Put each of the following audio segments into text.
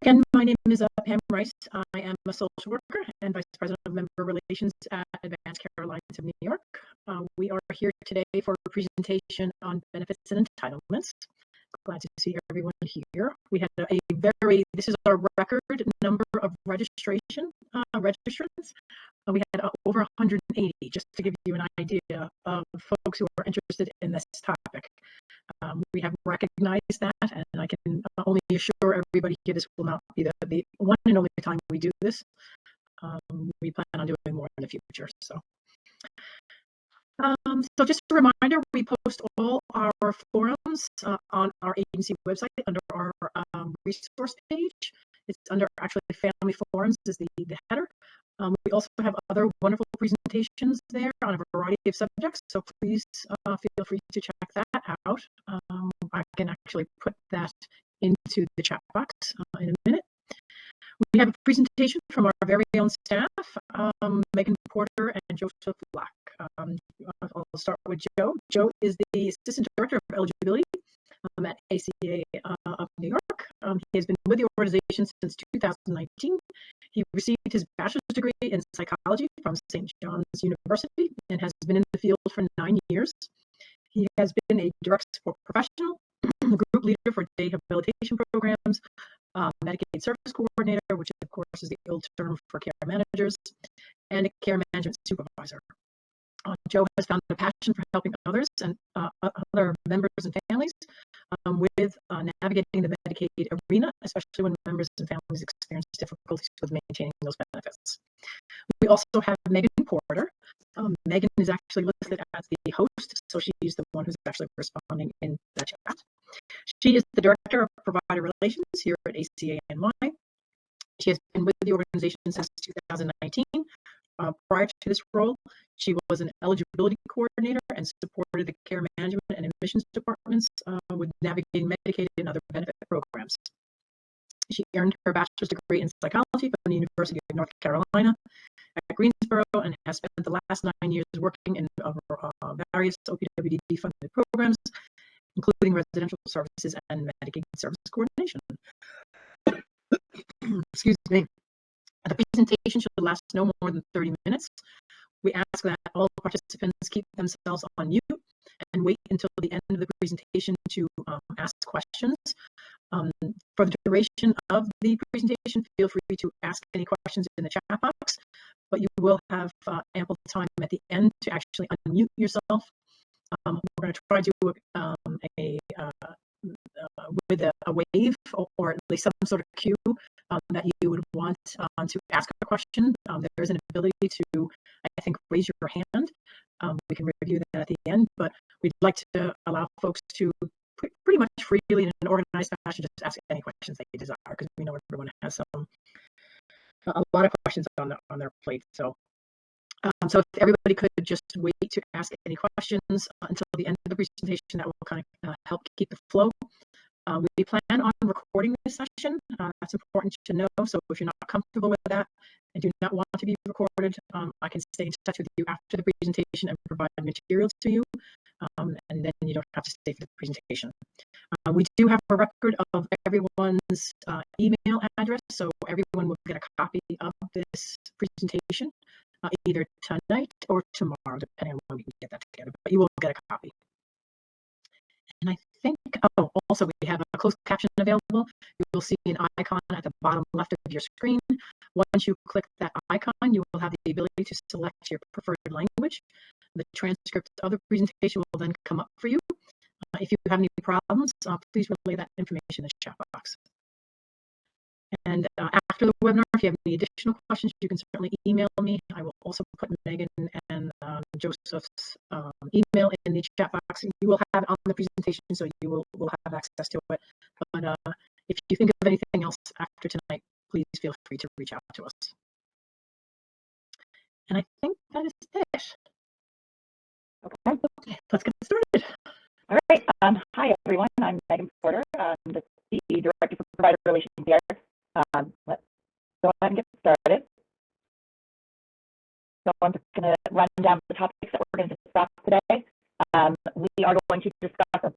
Again, my name is Pam Rice. I am a social worker and Vice President of Member Relations at Advanced Care Alliance of New York. We are here today for a presentation on benefits and entitlements. Glad to see everyone here. We had this is our record number of registrants. We had over 180, just to give you an idea of folks who are interested in this topic. We have recognized that, and I can only assure everybody here this will not be the one and only time we do this. We plan on doing more in the future. So just a reminder, we post all our forums on our agency website under our resource page. It's under actually Family Forums is the header. We also have other wonderful presentations there on a variety of subjects, so please feel free to check that out. I can actually put that into the chat box in a minute. We have a presentation from our very own staff, Megan Porter and Joseph Black. I'll start with Joe. Joe is the Assistant Director of Eligibility at ACA of New York. He has been with the organization since 2019. He received his bachelor's degree in psychology from St. John's University and has been in the field for 9 years. He has been a direct support professional, a group leader for day habilitation programs, Medicaid service coordinator, which of course is the old term for care managers, and a care management supervisor. Joe has found a passion for helping others and other members and families with navigating the Medicaid arena, especially when members and families experience difficulties with maintaining those benefits. We also have Megan Porter. Megan is actually listed as the host, so she's the one who's actually responding in the chat. She is the Director of Provider Relations here at ACA-NY. She has been with the organization since 2019. Prior to this role, she was an eligibility coordinator and supported the care management and admissions departments with navigating Medicaid and other benefit programs. She earned her bachelor's degree in psychology from the University of North Carolina at Greensboro and has spent the last 9 years working in various OPWDD funded programs, including residential services and Medicaid service coordination. Excuse me. The presentation should last no more than 30 minutes. We ask that all participants keep themselves on mute and wait until the end of the presentation to ask questions. For the duration of the presentation, feel free to ask any questions in the chat box, but you will have ample time at the end to actually unmute yourself. We're going to try to do with a wave or at least some sort of cue that you would want to ask a question. There is an ability to, I think, raise your hand. We can review that at the end, but we'd like to allow folks to pretty much freely in an organized fashion just ask any questions they desire, because we know everyone has a lot of questions on their plate. So if everybody could just wait to ask any questions until the end of the presentation, that will kind of help keep the flow. We plan on recording this session. That's important to know. So if you're not comfortable with that and do not want to be recorded, I can stay in touch with you after the presentation and provide materials to you. And then you don't have to stay for the presentation. We do have a record of everyone's email address, so everyone will get a copy of this presentation either tonight or tomorrow, depending on when we can get that together, but you will get a copy. And I think, also we have a closed caption available. You will see an icon at the bottom left of your screen. Once you click that icon, you will have the ability to select your preferred language. The transcript of the presentation will then come up for you. If you have any problems, please relay that information in the chat box. And after the webinar, if you have any additional questions, you can certainly email me. I will also put Megan and Joseph's email in the chat box. You will have it on the presentation, so you will have access to it. But if you think of anything else after tonight, please feel free to reach out to us. And I think that is it. Okay, let's get started. All right. Hi, everyone. I'm Megan Porter. I'm the Director for Provider Relations here. Let's go ahead and get started. So I'm just going to run down the topics that we're going to discuss today. We are going to discuss a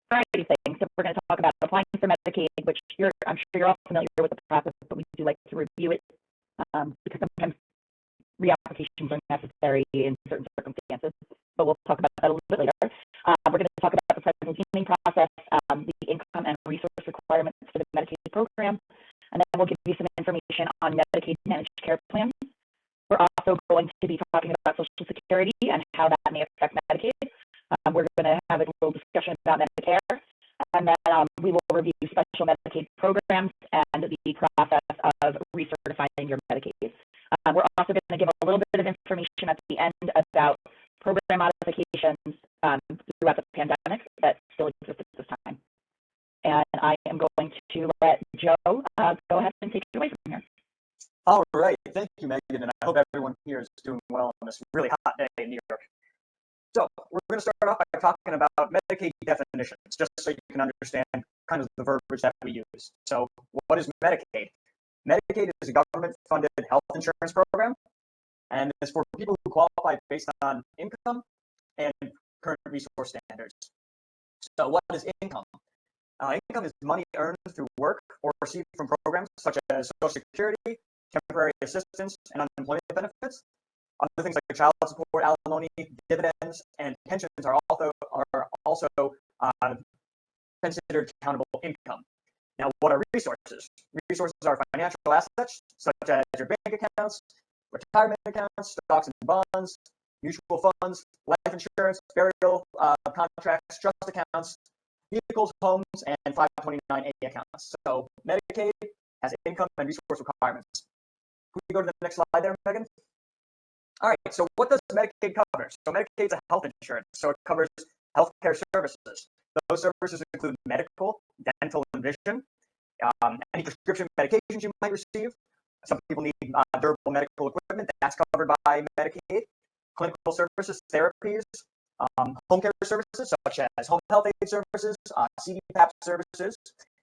variety of things. So we're going to talk about applying for Medicaid which I'm sure you're all familiar with the process, but we do like to review it because sometimes reapplications are necessary in certain circumstances, but we'll talk about that a little bit later. We're going to talk about the presentation process, the income and resource requirements for the Medicaid program, and then we'll give you some information on Medicaid managed care plans. We're also going to be talking about Social Security and how that may affect Medicaid. We're going to have a little discussion about Medicare, and then we will review special Medicaid programs and the process of recertifying your Medicaid. We're also going to give a little bit of information at the end about program modifications throughout the pandemic that still exist at this time. And I am going to let Joe go ahead and take it away from here. All right, thank you, Megan, and I hope everyone here is doing well on this really hot day in New York. So we're going to start off by talking about Medicaid definitions, just so you can understand kind of the verbiage that we use. So what is Medicaid? Medicaid is a government-funded health insurance program, and it's for people who qualify based on income and current resource standards. So what is income? Income is money earned through work or received from programs such as Social Security, temporary assistance, and unemployment benefits. Other things like child support, alimony, dividends, and pensions are also considered countable income. Now, what are resources? Resources are financial assets such as your bank accounts, retirement accounts, stocks and bonds, mutual funds, life insurance, burial contracts, trust accounts, vehicles, homes, and 529A accounts. So Medicaid has income and resource requirements. Can we go to the next slide there, Megan? All right, so what does Medicaid cover? So Medicaid is a health insurance, so it covers healthcare services. Those services include medical, dental, and vision, any prescription medications you might receive. Some people need durable medical equipment, that's covered by Medicaid. Clinical services, therapies, home care services such as home health aid services, CDPAP services,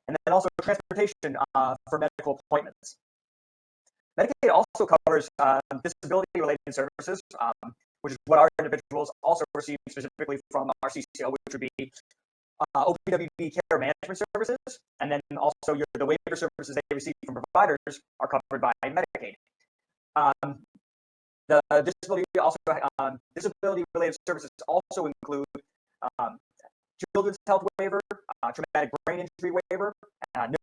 and then also transportation for medical appointments. Medicaid also covers disability-related services, which is what our individuals also receive specifically from our CCO, which would be OPWB care management services, and then also the waiver services they receive from providers are covered by Medicaid. The disability-related services also include children's health waiver, traumatic brain injury waiver,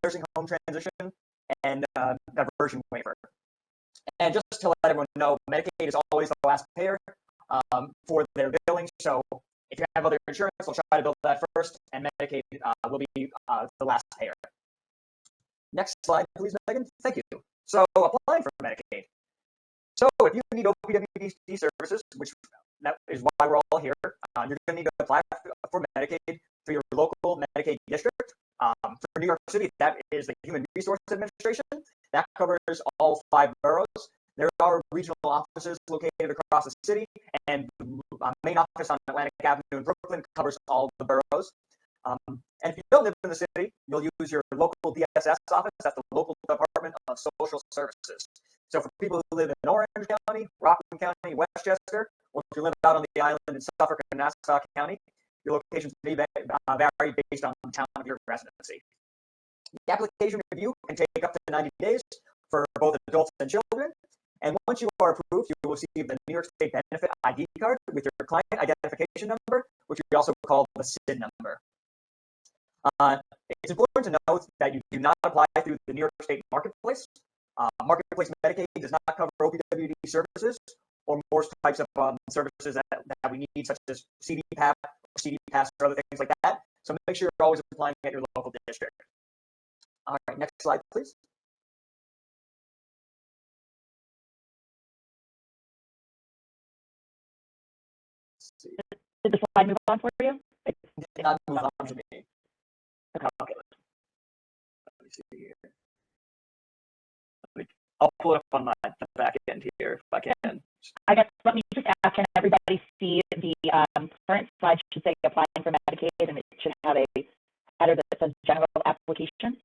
nursing home transition, and diversion waiver. And just to let everyone know, Medicaid is always the last payer for their billing. So if you have other insurance, they'll try to bill that first, and Medicaid will be the last payer. Next slide, please, Megan. Thank you. So applying for Medicaid. So if you need OPWB services, which that is why we're all here, you're going to need to apply for Medicaid through your local Medicaid district. For New York City, that is the Human Resource Administration. That covers all 5 boroughs. There are regional offices located across the city, and the main office on Atlantic Avenue in Brooklyn covers all the boroughs. And if you don't live in the city, you'll use your local DSS office. That's the local Department of Social Services. So for people who live in Orange County, Rockland County, Westchester, or if you live out on the island in Suffolk and Nassau County, your locations may vary based on the town of your residency. The application review can take up to 90 days for both adults and children. And once you are approved, you will receive the New York State Benefit ID card with your client identification number, which we also call the SID number. It's important to note that you do not apply through the New York State Marketplace. Marketplace Medicaid does not cover OPWB services or most types of services that we need, such as CDPAP or CDPAS or other things like that. So make sure you're always applying at your local district. All right, next slide, please. Did the slide move on for you? It did not move on to me. Okay. Let me see here. I'll pull it up on the back end here if I can. I guess let me just ask, can everybody see the current slide should say applying for Medicaid, and it should have a header that says general application?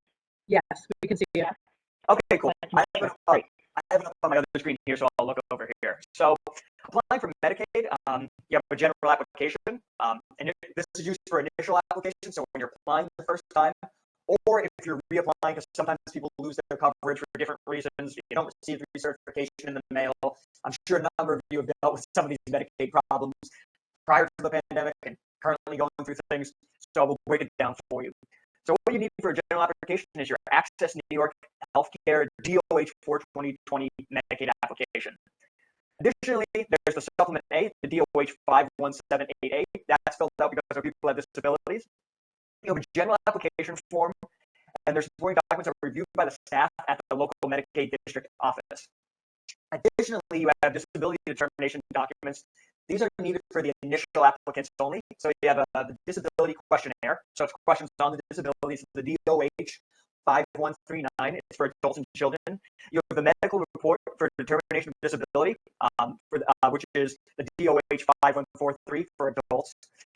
Yes, we can see it. Okay, cool. I have it up on my other screen here, so I'll look over here. So applying for Medicaid, you have a general application, and this is used for initial application. So when you're applying the first time, or if you're reapplying, because sometimes people lose their coverage for different reasons, you don't receive recertification in the mail. I'm sure a number of you have dealt with some of these Medicaid problems prior to the pandemic and currently going through things, so we'll break it down for you. So what you need for a general application is your Access New York Healthcare DOH 4 2020 Medicaid application. Additionally, there's the Supplement A, the DOH 51788. That's filled out because our people have disabilities. You have a general application form, and their supporting documents are reviewed by the staff at the local Medicaid district office. Additionally, you have disability determination documents. These are needed for the initial applicants only. So you have the disability questionnaire. So it's questions on the disabilities, the DOH 5139. It's for adults and children. You have the medical report for determination of disability, which is the DOH 5143 for adults.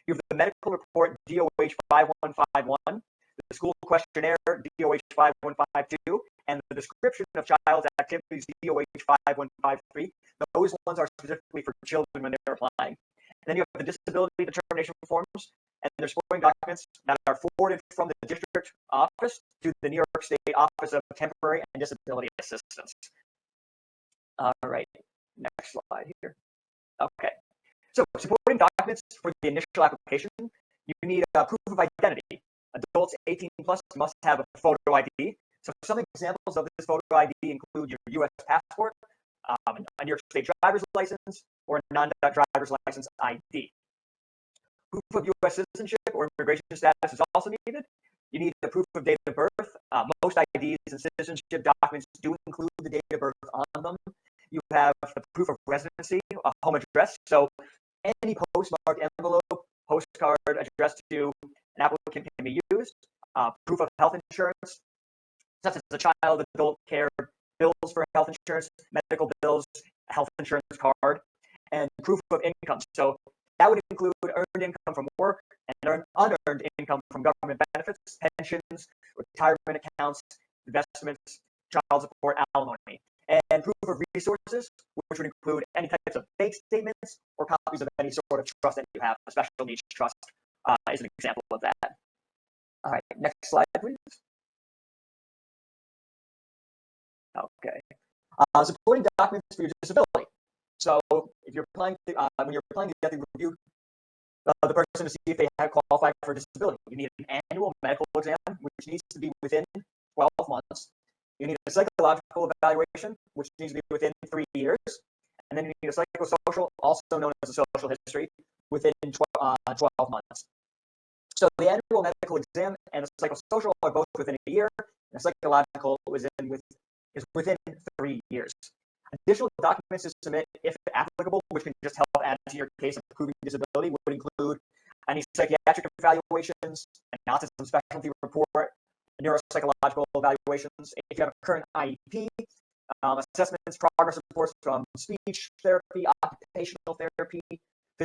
You have the medical report DOH 5151, the school questionnaire DOH 5152, and the description of child's activities DOH 5153. Those ones are specifically for children when they're applying. And then you have the disability determination forms and their supporting documents that are forwarded from the district office to the New York State Office of Temporary and Disability Assistance. All right, next slide here. Okay, so supporting documents for the initial application, you need a proof of identity. Adults 18 plus must have a photo ID. So some examples of this photo ID include your U.S. passport, a New York State driver's license, or a non-driver's license ID. Proof of U.S. citizenship or immigration status is also needed. You need the proof of date of birth. Most IDs and citizenship documents do include the date of birth on them. You have the proof of residency, a home address. So any postmarked envelope, postcard addressed to an applicant can be used. Proof of health insurance, such as a child, adult care, bills for health insurance, medical bills, health insurance card, and proof of income. So that would include earned income from work and unearned income from government benefits, pensions, retirement accounts, investments, child support, alimony. And proof of resources, which would include any types of bank statements or copies of any sort of trust that you have. A special needs trust is an example of that. All right, next slide, please. Okay. Supporting documents for your disability. So if you're applying, when you're applying to get the review, the person to see if they have qualified for disability, you need an annual medical exam, which needs to be within 12 months. You need a psychological evaluation, which needs to be within 3 years. And then you need a psychosocial, also known as a social history, within 12 months. So the annual medical exam and the psychosocial are both within a year, and the psychological is within 3 years. Additional documents to submit, if applicable, which can just help add to your case of proving disability, would include any psychiatric evaluations, an autism specialty report, neuropsychological evaluations. If you have a current IEP, assessments, progress reports from speech therapy, occupational therapy,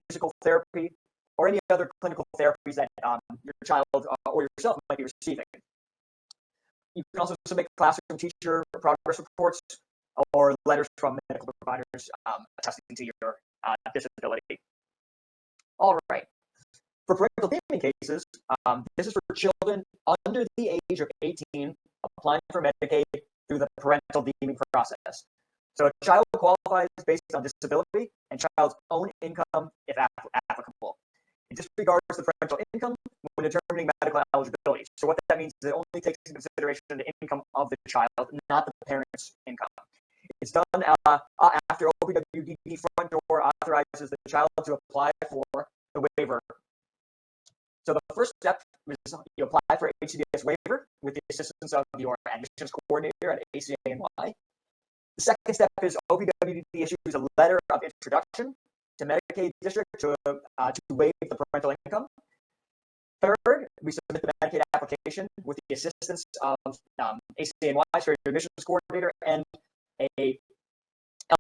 physical therapy, or any other clinical therapies that your child or yourself might be receiving. You can also submit classroom teacher progress reports or letters from medical providers attesting to your disability. All right. For parental deeming cases, this is for children under the age of 18 applying for Medicaid through the parental deeming process. So a child qualifies based on disability and child's own income if applicable. It disregards the parental income when determining medical eligibility. So what that means is it only takes into consideration the income of the child, not the parent's income. It's done after OPWDD front door authorizes the child to apply for the waiver. So the first step is you apply for HCBS waiver with the assistance of your admissions coordinator at ACA-NY. The second step is OPWDD issues a letter of introduction to Medicaid district to waive the parental income. Third, we submit the Medicaid application with the assistance of ACA-NY, so your admissions coordinator, and a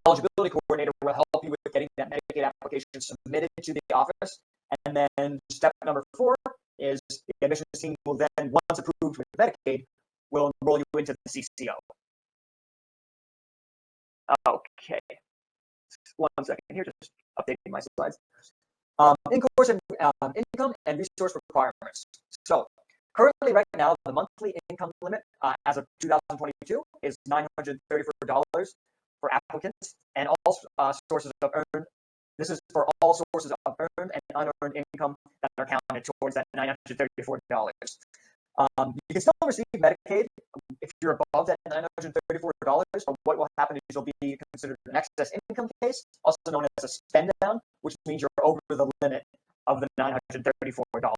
eligibility coordinator will help you with getting that Medicaid application submitted to the office. And then step number 4 is the admissions team will then, once approved with Medicaid, will enroll you into the CCO. Okay, 1 second here, just updating my slides. In-course income and resource requirements. So Currently, right now, the monthly income limit as of 2022 is $934 for applicants and all sources of earned. This is for all sources of earned and unearned income that are counted towards that $934. You can still receive Medicaid if you're above that $934, but what will happen is you'll be considered an excess income case, also known as a spend down, which means you're over the limit of the $934.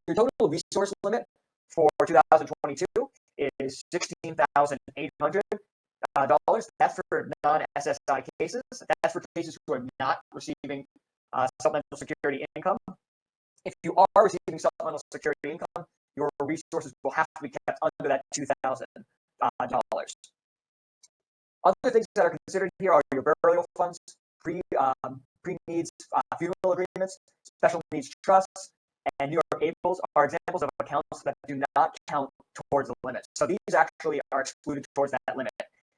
Your total resource limit for 2022 is $16,800. That's for non-SSI cases. That's for cases who are not receiving supplemental security income. If you are receiving supplemental security income, your resources will have to be kept under that $2,000. Other things that are considered here are your burial funds, pre-needs funeral agreements, special needs trusts, and New York ABLEs are examples of accounts that do not count towards the limit. So these actually are excluded towards that limit.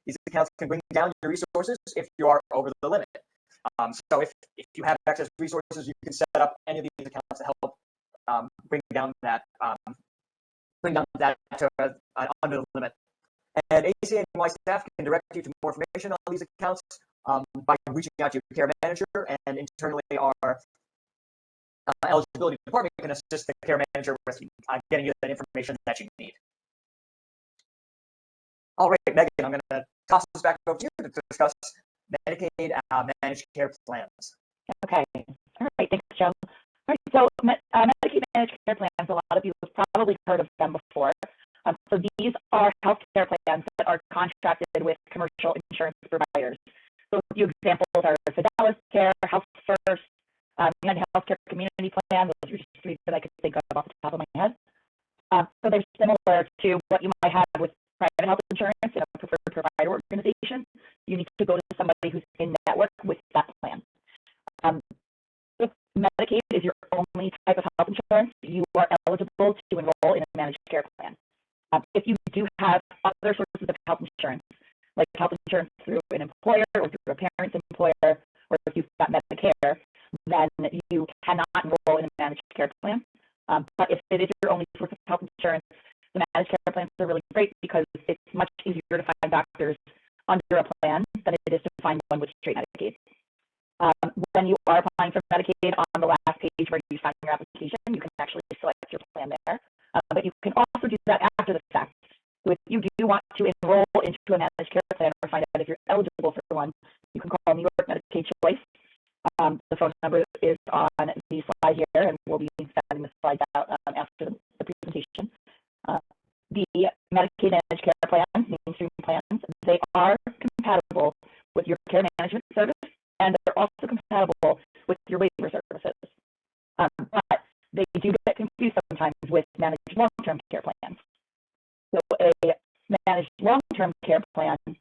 These accounts can bring down your resources if you are over the limit. So if you have excess resources, you can set up any of these accounts to help bring down that to under the limit. And ACA and NY staff can direct you to more information on these accounts by reaching out to your care manager, and internally our eligibility department can assist the care manager with getting you that information that you need. All right, Megan, I'm going to toss this back over to you to discuss Medicaid managed care plans. Okay. All right. Thanks, Joe. All right. So Medicaid managed care plans, a lot of you have probably heard of them before. So these are healthcare plans that are contracted with commercial insurance providers. So a few examples are Fidelis Care, Health First, United Healthcare Community Plan. Those are just three that I could think of off the top of my head. So they're similar to what you might have with private health insurance in a preferred provider organization. You need to go to somebody who's in network with that plan. If Medicaid is your only type of health insurance, you are eligible to enroll in a managed care plan. If you do have other sources of health insurance, like health insurance through an employer or through a parent's employer, or if you've got Medicare, then you cannot enroll in a managed care plan. But if it is your only source of health insurance, the managed care plans are really great because it's much easier to find doctors under a plan than it is to find one with straight Medicaid. When you are applying for Medicaid, on the last page where you sign your application, you can actually select your plan there. But you can also do that after the fact. So if you do want to enroll into a managed care plan or find out if you're eligible for one, you can call New York Medicaid Choice. The phone number is on the slide here, and we'll be sending the slides out after the presentation. The Medicaid managed care plans, mainstream plans, they are compatible with your care management service, and they're also compatible with your waiver services. But they do get confused sometimes with managed long-term care plans. So a managed long-term care plan is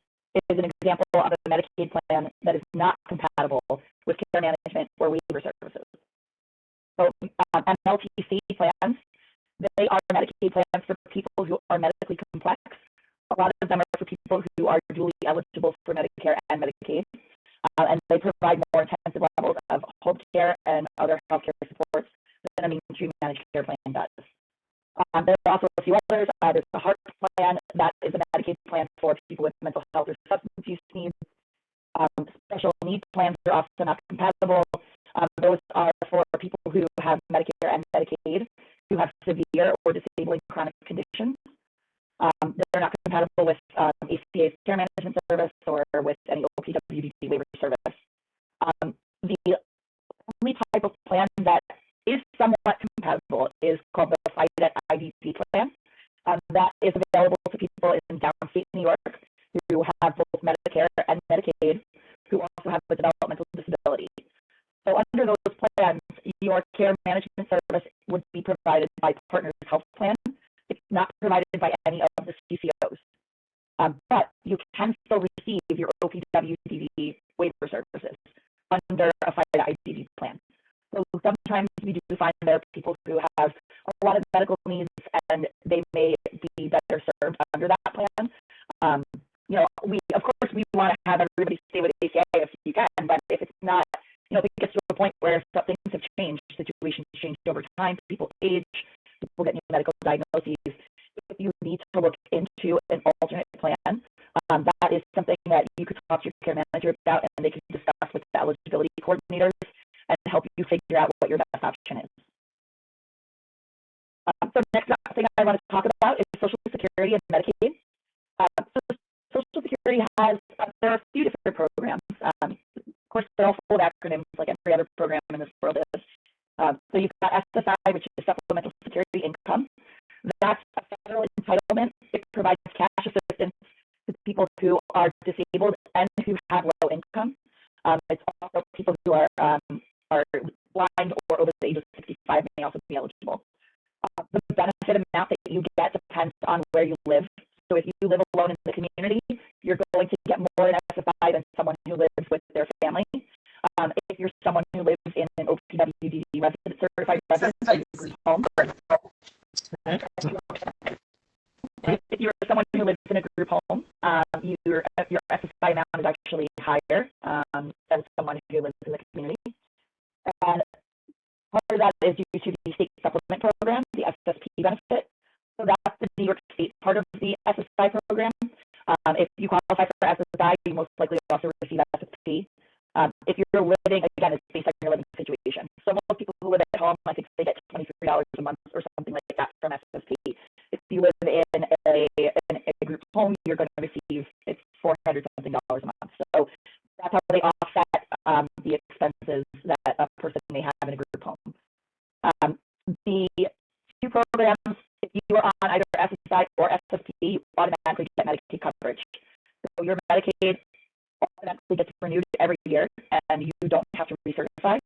an example of a Medicaid plan that is not compatible with care management or waiver services. So MLTC plans, they are Medicaid plans for people who are medically complex. A lot of them are for people who are duly eligible for Medicare and Medicaid, and they provide more intensive levels of home care and other healthcare supports than a mainstream managed care plan does. There are also a few others. There's the HEART plan, that is a Medicaid plan for people with mental health or substance use needs. Special needs plans are often not compatible. Those are for people who have Medicare and Medicaid, who have severe or disabling chronic conditions. They're not compatible with ACA's care management service or with any OPWDD waiver service. The only type of plan that is somewhat compatible is called the FIDET IDC plan. That is available to people in downstate New York who have both Medicare and Medicaid, who also have a developmental disability. So under those plans, your care management service would be provided by Partners Health Plan. It's not provided by any of the CCOs. But you can still receive your OPWDD waiver services under a FIDET IDC plan. So sometimes we do find there are people who have a lot of medical needs and they may be better served under that plan. We want to have everybody stay with ACA if you can, but if it's not, if it gets to a point where things have changed, situations change over time, people age, people get new medical diagnoses, if you need to look into an alternate plan, that is something that you could talk to your care manager about, and they can discuss with the eligibility coordinators and help you figure out what your best option is. So next thing I want to talk about is Social Security and Medicaid. So Social Security has, there are a few different programs. Of course, they're all full of acronyms like every other program in this world is. So you've got SSI, which is Supplemental Security Income. That's a federal entitlement. It provides cash assistance to people who are disabled and who have low income. It's also people who are blind or over the age of 65 may also be eligible. The benefit amount that you get depends on where you live. So if you live alone in the community, you're going to get more in SSI than someone who lives with their family. If you're someone who lives in an OPWDD resident, certified resident home, if you're someone who lives in a group home, your SSI amount is actually higher than someone who lives in the community. And part of that is due to the state supplement program, the SSP benefit. So that's the New York State part of the SSI program. If you qualify for SSI, you most likely also receive SSP. If you're living, again, it's based on your living situation. So most people who live at home, I think they get $23 a month or something like that from SSP. If you live in a group home, you're going to receive it's $400 something a month. So that's how they offset the expenses that a person may have in a group home. The two programs, if you are on either SSI or SSP, you automatically get Medicaid coverage. So your Medicaid automatically gets renewed every year, and you don't have to recertify.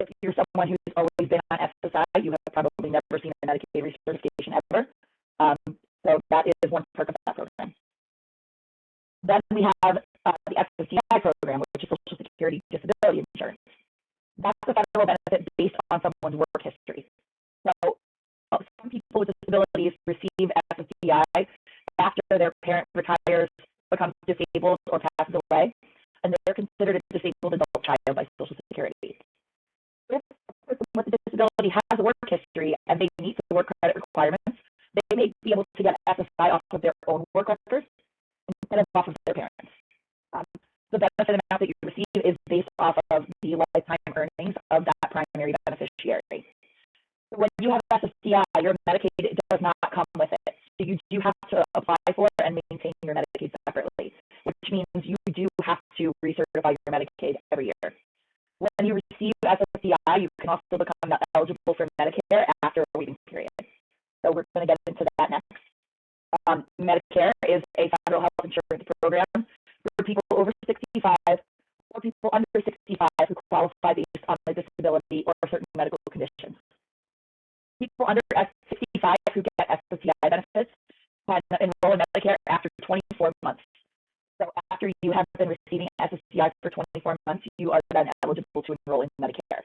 If you're someone who's always been on SSI, you have probably never seen a Medicaid recertification ever. So that is one part of that program. Then we have the SSDI program, which is Social Security Disability Insurance. That's a federal benefit based on someone's work history. So some people with disabilities receive SSDI after their parent retires, becomes disabled, or passes away, and they're considered a disabled adult child by Social Security. If a person with a disability has a work history and they meet the work credit requirements, they may be able to get SSI off of their own work records instead of off of their parents. The benefit amount that you receive is based off of the lifetime earnings of that primary beneficiary. So when you have SSDI, your Medicaid does not come with it. So you do have to apply for it and maintain your Medicaid separately, which means you do have to recertify your Medicaid every year. When you receive SSDI, you can also become eligible for Medicare after a waiting period. So we're going to get into that next. Medicare is a federal health insurance program for people over 65 or people under 65 who qualify based on a disability or certain medical conditions. People under 65 who get SSDI benefits can enroll in Medicare after 24 months. So after you have been receiving SSDI for 24 months, you are then eligible to enroll in Medicare.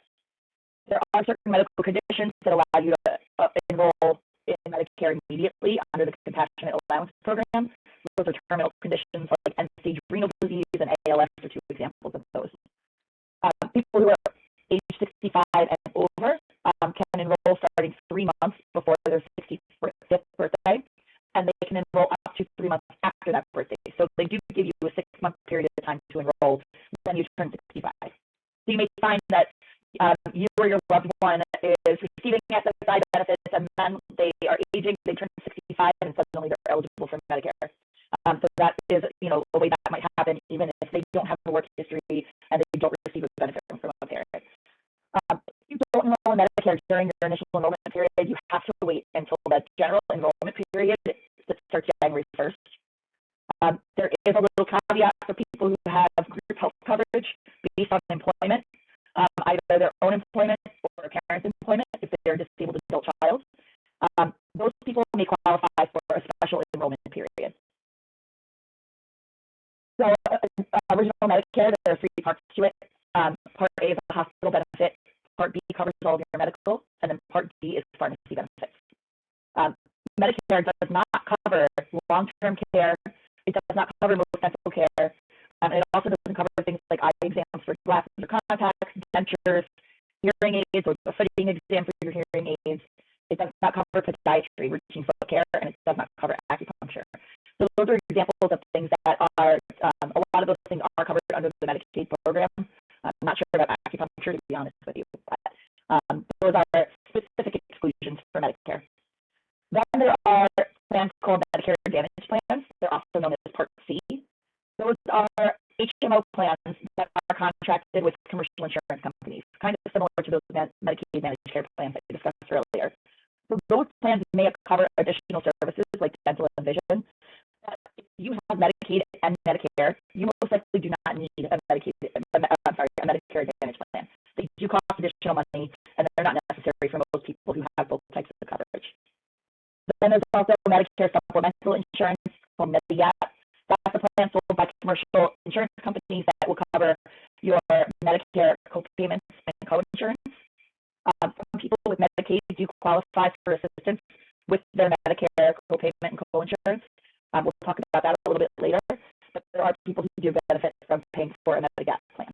There are certain medical conditions that allow you to enroll in Medicare immediately under the Compassionate Allowance Program. Those are terminal conditions like end-stage renal disease and ALS are two examples of those. People who are age 65 and over can enroll starting 3 months before their 65th birthday, and they can enroll up to 3 months after that birthday. So they do give you a 6-month period of time to enroll when you turn 65. So you may find that you or your loved one is receiving SSI benefits, and then they are aging, they turn 65, and suddenly they're eligible for Medicare. So that is, a way that might happen even if they don't have a work history and they don't receive a benefit from a parent. If you don't enroll in Medicare during your initial enrollment period, you have to wait until the general enrollment period that starts January 1st. There is a little caveat for people who have group health coverage based on employment, either their own employment or a parent's employment if they're a disabled adult child. Those people may qualify for a special enrollment period. So original Medicare, there are 3 parts to it. Part A is a hospital benefit, Part B covers all of your medical, and then Part D is pharmacy benefits. Medicare does not cover long-term care. It does not cover most dental care. It also doesn't cover things like eye exams for glasses or contacts, dentures, hearing aids, or a fitting exam for your hearing aids. It does not cover cover podiatry, routine foot care, and it does not cover acupuncture. So those are examples of things that are, a lot of those things are covered under the Medicaid program. I'm not sure about acupuncture, to be honest with you, but those are specific exclusions for Medicare. Then there are plans called Medicare Advantage plans. They're also known as Part C. Those are HMO plans that are contracted with commercial insurance companies, kind of similar to those Medicaid managed care plans that we discussed earlier. So those plans may cover additional services like dental and vision. But if you have Medicaid and Medicare, you most likely do not need a Medicare Advantage plan. They do cost additional money, and they're not necessary for most people who have both types of coverage. Then there's also Medicare supplemental insurance called Medigap. That's a plan sold by commercial insurance companies that will cover your Medicare co-payments and co-insurance. Some people with Medicaid do qualify for assistance with their Medicare co-payment and co-insurance. We'll talk about that a little bit later, but there are people who do benefit from paying for a Medigap plan.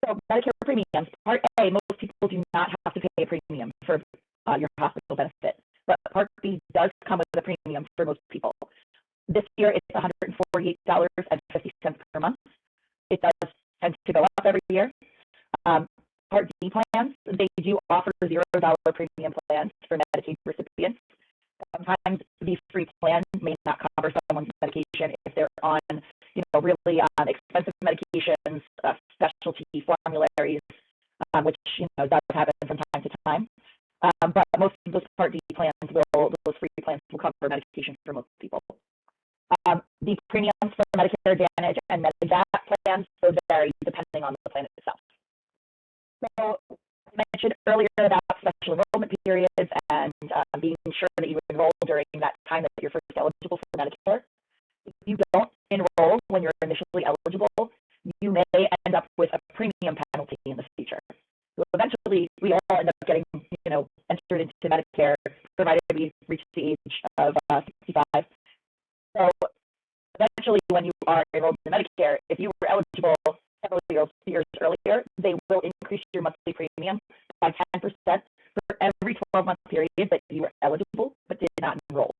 So Medicare premiums, Part A, most people do not have to pay a premium for your hospital benefit, but Part B does come with a premium for most people. This year, it's $148.50 per month. It does tend to go up every year. Part D plans, they do offer $0 premium plans for Medicaid recipients. Sometimes the free plan may not cover someone's medication if they're on, really expensive medications, specialty formularies, which does happen from time to time. But most of those Part D plans those free plans will cover medication for most people. The premiums for Medicare Advantage and Medigap plans will vary depending on the plan itself. So I mentioned earlier about special enrollment periods and being sure that you enroll during that time that you're first eligible for Medicare. If you don't enroll when you're initially eligible, you may end up with a premium penalty in the future. So eventually, we all end up getting, entered into Medicare, provided we reach the age of 65. So eventually, when you are enrolled in Medicare, if you were eligible several years earlier, they will increase your monthly premium by 10% for every 12-month period that you were eligible but did not enroll.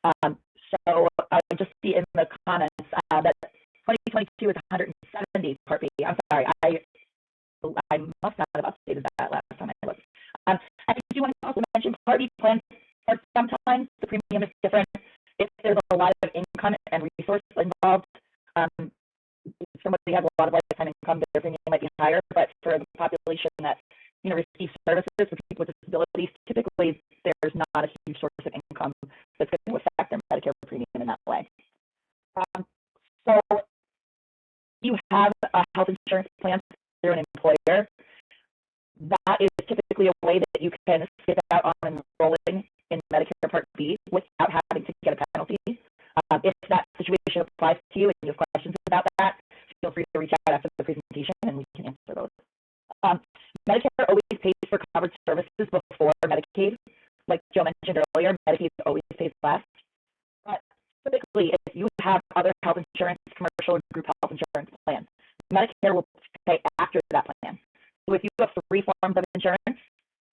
So I just see in the comments that 2022 is 170 Part B. I'm sorry, I must not have updated that last time I looked. I do want to also mention Part B plans are sometimes the premium is different if there's a lot of income and resources involved. If somebody has a lot of lifetime income, their premium might be higher, but for the population that receives services for people with disabilities, typically there's not a huge source of income that's going to affect their Medicare premium in that way. So you have a health insurance plan through an employer. That is typically a way that you can skip out on enrolling in Medicare Part B without having to get a penalty. If that situation applies to you and you have questions about that, feel free to reach out after the presentation and we can answer those. Medicare always pays for covered services before Medicaid. Like Joe mentioned earlier, Medicaid always pays last. But typically, if you have other health insurance, commercial or group health insurance plans, Medicare will pay after that plan. So if you have 3 forms of insurance,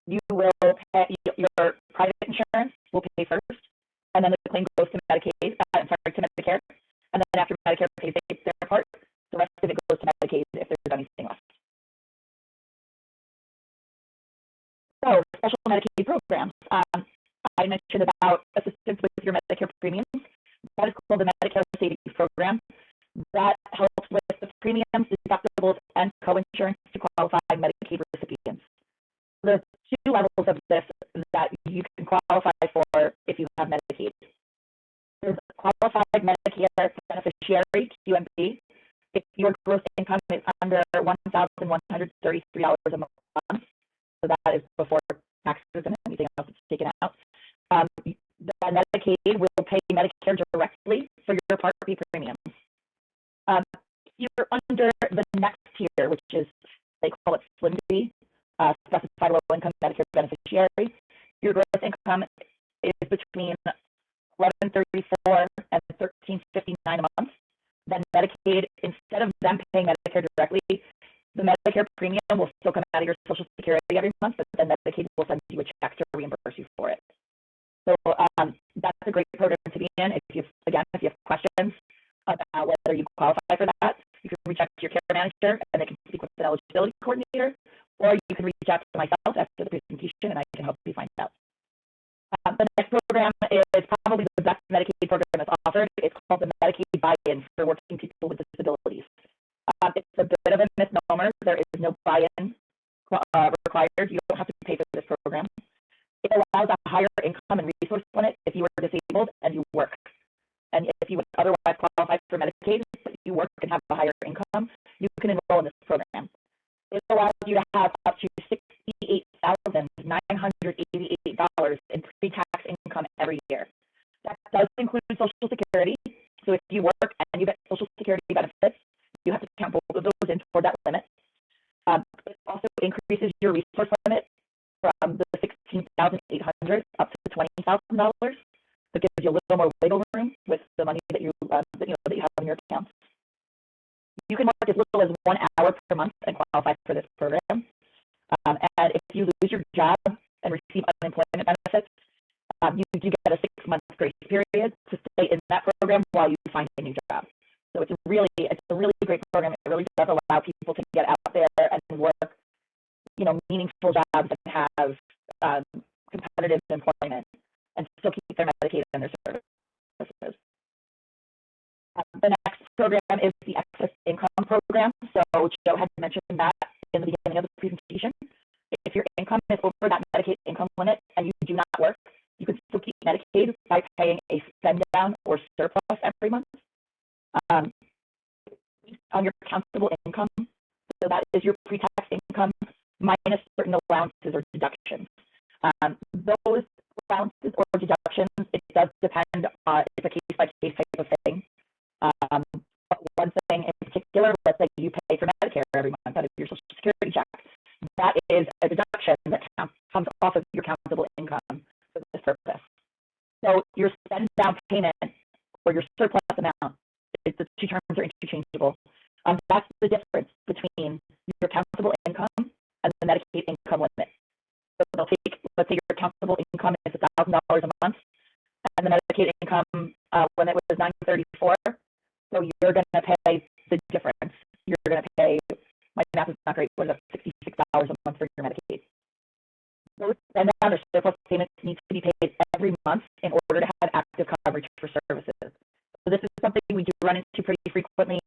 you will pay, your private insurance will pay first, and then the claim goes to Medicaid, to Medicare, and then after Medicare pays their part, the rest of it goes to Medicaid if there's anything left. So, special Medicaid programs. I mentioned about assistance with your Medicare premiums. That is called the Medicare Savings Program. That helps with the premiums, deductibles, and co-insurance to qualify Medicaid recipients. There's 2 levels of this that you can qualify for if you have Medicaid. There's qualified Medicare beneficiary, QMB, if your gross income is under $1,133 a month. So that is before taxes and anything else that's taken out. The Medicaid will pay Medicare directly for your Part B premiums. If you're under the next tier, which is, they call it SLIM-B, specified low-income Medicare beneficiary, your gross income is between $1,134 and $1,359 a month. Then Medicaid, instead of them paying Medicare directly, the Medicare premium will still come out of your Social Security every month, but then Medicaid will send you a questions about whether you qualify for that, you can reach out to your care manager and they can speak with an eligibility coordinator, or you can reach out to myself after the presentation and I can help you find out. The next program is probably the best Medicaid program that's offered. It's called the Medicaid Buy-In for Working People with Disabilities. It's a bit of a misnomer. There is no buy-in required. You don't have to pay for this program. It allows a higher income and resource limit if you are disabled and you work. And if you would otherwise qualify for Medicaid, but you work and have a higher income, you can enroll in this program. It allows you to have up to $68,988 in pre-tax income every year. That does include Social Security. So if you work and you get Social Security benefits, you have to count both of those in toward that limit. It also increases your resource limit from the $16,800 up to $20,000. That gives you a little more wiggle room with the money that you have in your account. You can work as little as 1 hour per month and qualify for this program. And if you lose your job and receive unemployment benefits, you do get a 6-month grace period to stay in that program while you find a new job. So it's a really great program. It really does allow people to get out there and work, meaningful jobs and have competitive employment and still keep their Medicaid and their services. The next program is the Excess Income Program. So Joe had mentioned that in the beginning of the presentation. If your income is over that Medicaid income limit and you do not work, you can still keep Medicaid by paying a spend down or surplus every month on your countable income. So that is your pre-tax income minus certain allowances or deductions. Those allowances or deductions, it does depend on, it's a case-by-case type of thing. But one thing in particular, let's say you pay for Medicare every month out of your Social Security check. That is a deduction that comes off of your countable income for this purpose. So your spend down payment or your surplus amount, the two terms are interchangeable. That's the difference between your countable income and the Medicaid income limit. So they'll take, let's say your countable income is $1,000 a month, and the Medicaid income limit was $934. So you're going to pay the difference. You're going to pay, my math is not great, what is it, $66 a month for your Medicaid. Those spend down or surplus payments need to be paid every month in order to have active coverage for services. So this is something we do run into pretty frequently,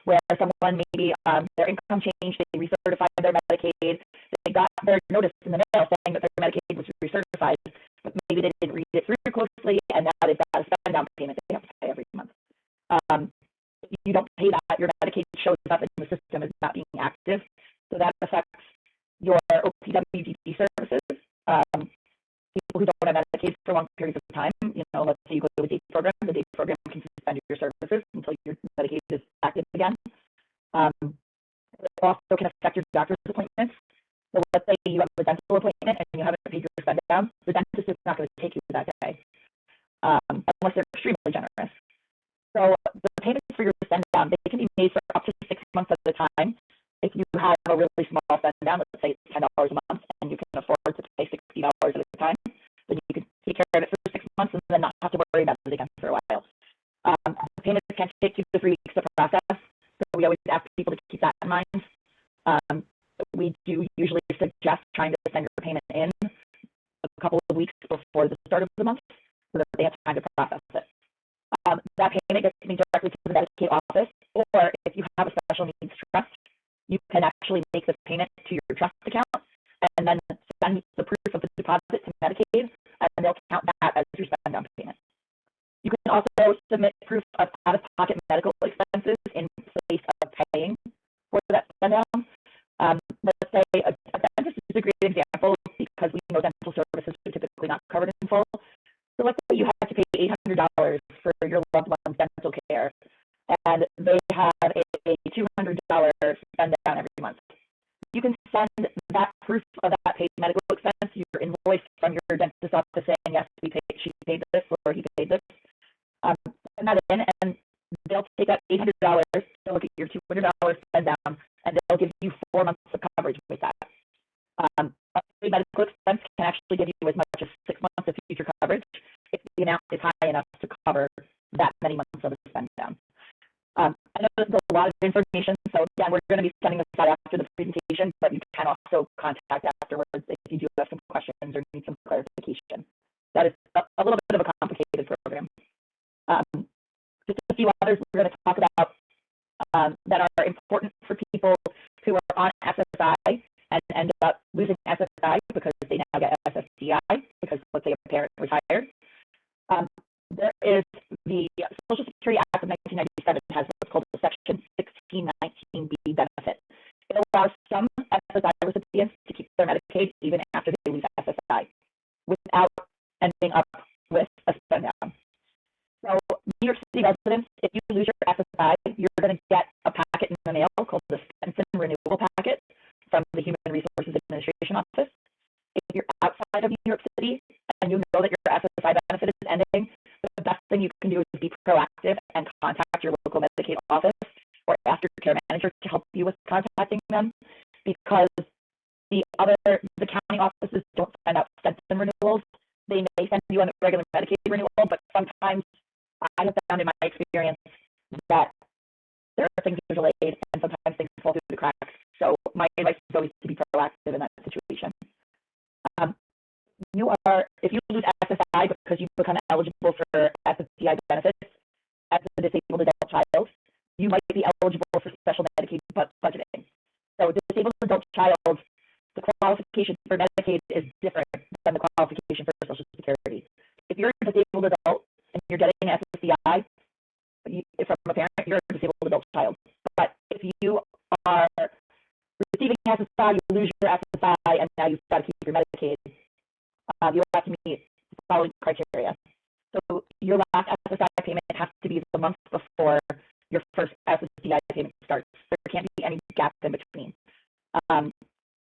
where someone maybe their income changed, they recertified their Medicaid, they got their notice in the mail saying that their Medicaid was recertified, but maybe they didn't read it through closely, and now they've got a spend down payment they have to pay every month. If you don't pay that, your Medicaid shows up in the system as not being active, so that affects your OPWDD services. People who don't have Medicaid for long periods of time, let's say you go to a DAPE program, the DAPE program can suspend your services until your Medicaid is active again. It also can affect your doctor's appointments. So let's say you have a dental appointment and you haven't paid your spend down, the dentist is not going to take you that day, unless they're extremely generous. So the payments for your spend down, they can be made for up to 6 months at a time. If you have a really small spend down, let's say it's $10 a month, and you can afford to pay $60 at a time, then you can take care of it for 6 months and then not have to worry about it again for a while. The payments can take 2 to 3 weeks to process, so we always ask people to keep that in mind. We do usually suggest trying to send your payment in a couple of weeks before the start of the month so that they have time to process it. That payment gets me directly to the Medicaid office, or if you have a special needs trust, you can actually make the payment to your trust account and then send the proof of the deposit to Medicaid, and they'll count that as your spend down payment. You can also submit proof of out-of-pocket medical expenses in place of paying for that spend down. Let's say a dentist is a great example because we know dental services are typically not covered in full. So let's say you have to pay $800 for your loved one's dental care, and they have a $200 spend down every month. You can send that proof of that paid medical expense, your invoice from your dentist's office saying, yes, she paid this or he paid this. Send that in, and they'll take that $800, they'll look at your $200 spend down, and they'll give you 4 months of coverage with that. A paid medical expense can actually give you as much as 6 months of future coverage if the amount is high enough to cover that many months of spend others we're going to talk about that are important for people who are on SSI and end up losing SSI because they now get SSDI because, let's say, a parent retired. There is the Social Security Act of 1997 has what's called the Section 1619B benefit. It allows some SSI recipients to keep their Medicaid even after they lose SSI without ending up with a spend down. So, New York City residents, if you lose your SSI, you're going to get a packet in the mail called the Stenson Renewal Packet from the Human Resources Administration Office. If you're outside of New York City and you know that your SSI benefit is ending, the best thing you can do is be proactive and contact your local Medicaid office or ask your care manager to help you with contacting them, because the county offices don't send out Stenson renewals. They may send you on a regular Medicaid renewal, but sometimes I have found in my experience that there are things that are delayed and sometimes things fall through the cracks. So my advice is always to be proactive in that situation. If you lose SSI because you become eligible for SSDI benefits as a disabled adult child, you might be eligible for special Medicaid budgeting. So disabled adult child, the qualification for Medicaid is different than the qualification for Social Security. If you're a disabled adult and you're getting an SSDI from a parent, you're a disabled adult child. But if you are receiving SSI, you lose your SSI, and now you've got to keep your Medicaid, you have to meet the following criteria. So your last SSI payment has to be the month before your first SSDI payment starts. There can't be any gap in between.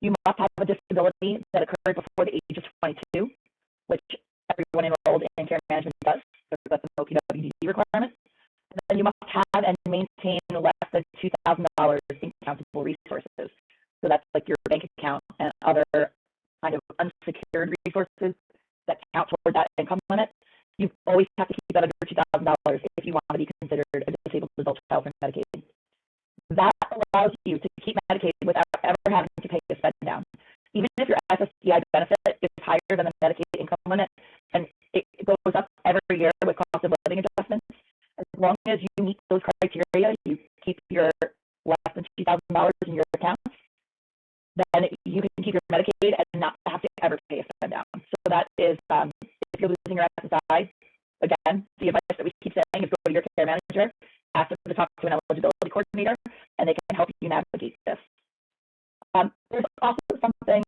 You must have a disability that occurred before the age of 22, which everyone enrolled in care management does. So that's an OPWD requirement. And then you must have and maintain less than $2,000 in countable resources. So that's like your bank account and other kind of unsecured resources that count toward that income limit. You always have to keep that under $2,000 if you want to be considered a disabled adult child for Medicaid. That allows you to keep Medicaid without ever having to pay a spend down. Even if your SSDI benefit is higher than the Medicaid income limit, and it goes up every year with cost of living adjustments, as long as you meet those criteria, you keep your less than $2,000 in your account, then you can keep your Medicaid and not have to ever pay a spend down. So that is, if you're losing your SSI, again, the advice that we keep saying is go to your care manager, ask them to talk to an eligibility coordinator, and they can help you navigate this. There's also something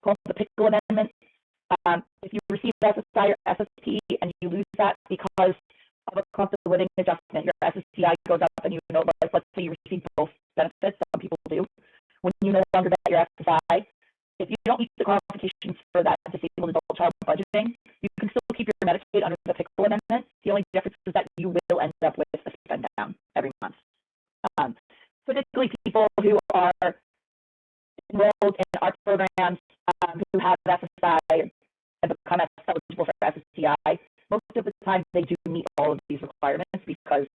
called the Pickle Amendment. If you receive SSI or SSP and you lose that because of a cost of living adjustment, your SSDI goes up and you know, like, let's say you receive both benefits, some people do. When you no longer get your SSI, if you don't meet the qualifications for that disabled adult child budgeting, you can still keep your Medicaid under the Pickle Amendment. The only difference is that you will end up with a spend down every month. Particularly people who are enrolled in our programs who have SSI and become eligible for SSDI, most of the time they do meet all of these requirements because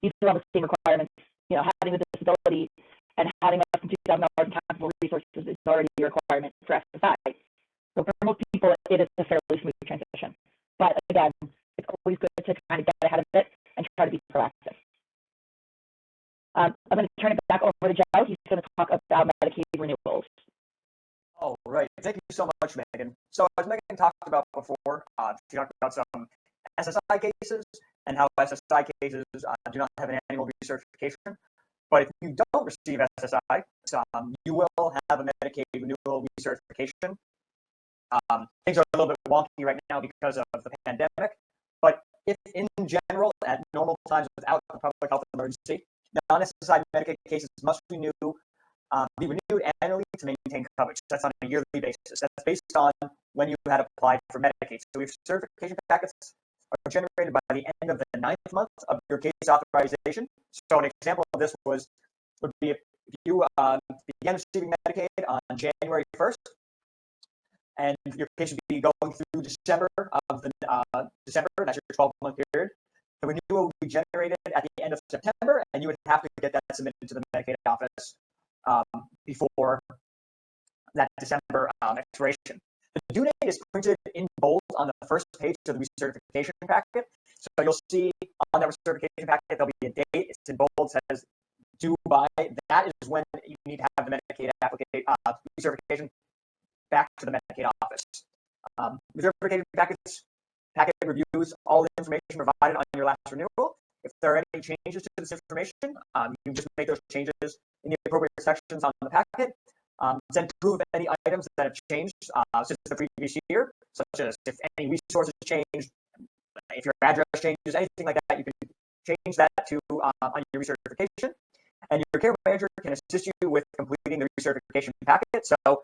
these are all the same requirements. You know, having a disability and having less than $2,000 in countable resources is already a requirement for SSI. So for most people, it is a fairly smooth transition. But again, it's always good to kind of get ahead of it and try to be proactive. I'm going to turn it back over to Joe. He's going to talk about Medicaid renewals. All right. Thank you so much, Megan. So as Megan talked about before, she talked about some SSI cases and how SSI cases do not have an annual recertification. But if you don't receive SSI, you will have a Medicaid renewal recertification. Things are a little bit wonky right now because of the pandemic. But if in general, at normal times without the public health emergency, non-SSI Medicaid cases must be renewed annually to maintain coverage. That's on a yearly basis. That's based on when you had applied for Medicaid. So if certification packets are generated by the end of the 9th month of your case authorization. So an example of this would be if you began receiving Medicaid on January 1st, and your case would be going through December of December, that's your 12-month period. The renewal would be generated at the end of September, and you would have to get that submitted to the Medicaid office before that December expiration. The due date is printed in bold on the first page of the recertification packet. So you'll see on that recertification packet, there'll be a date. mail says due by, that is when you need to have the Medicaid recertification back to the Medicaid office. Recertification packet reviews all the information provided on your last renewal. If there are any changes to this information, you can just make those changes in the appropriate sections on the packet. Send proof of any items that have changed since the previous year, such as if any resources changed, if your address changes, anything like that, you can change that to on your recertification. And your care manager can assist you with completing the recertification packet. So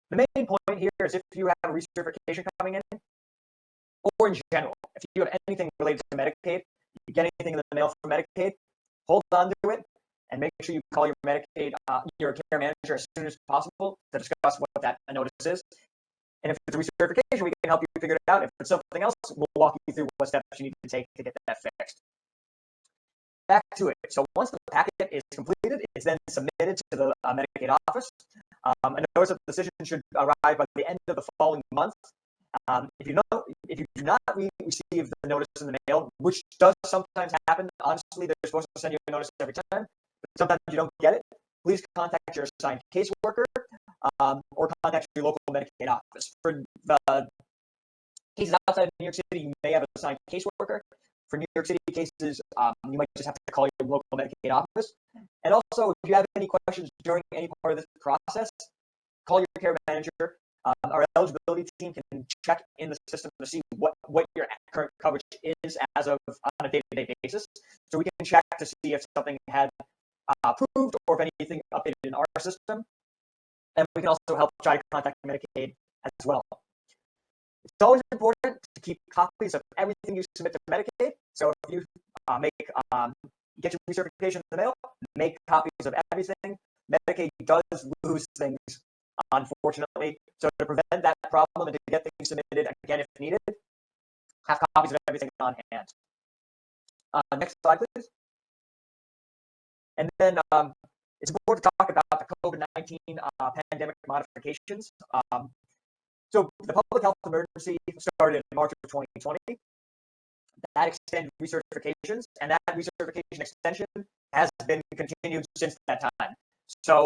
the main point here is if you have a recertification coming in, or in general, if you have anything related to Medicaid, you get anything in the mail from Medicaid, hold on to it and make sure you call your Medicaid, your care manager as soon as possible to discuss what that notice is. And if it's a recertification, we can help you figure it out. If it's something else, we'll walk you through what steps you need to take to get that fixed. Back to it. So once the packet is completed, it's then submitted to the Medicaid office. A notice of decision should arrive by the end of the following month. If you do not receive the notice in the mail, which does sometimes happen, honestly, they're supposed to send you a notice every time, but sometimes you don't get it, please contact your assigned caseworker or contact your local Medicaid office. For the cases outside of New York City, you may have an assigned caseworker. For New York City cases, you might just have to call your local Medicaid office. And also, if you have any questions during any part of this process, call your care manager. Our eligibility team can check in the system to see what your current coverage is as of on a day-to-day basis. So we can check to see if something had approved or if anything updated in our system. And we can also help try to contact Medicaid as well. It's always important to keep copies of everything you submit to Medicaid. So if you get your recertification in the mail, make copies of everything. Medicaid does lose things, unfortunately. So to prevent that problem and to get things submitted again if needed, have copies of everything on hand. Next slide, please. And then it's important to talk about the COVID-19 pandemic modifications. So the public health emergency started in March of 2020. That extended recertifications, and that recertification extension has been continued since that time. So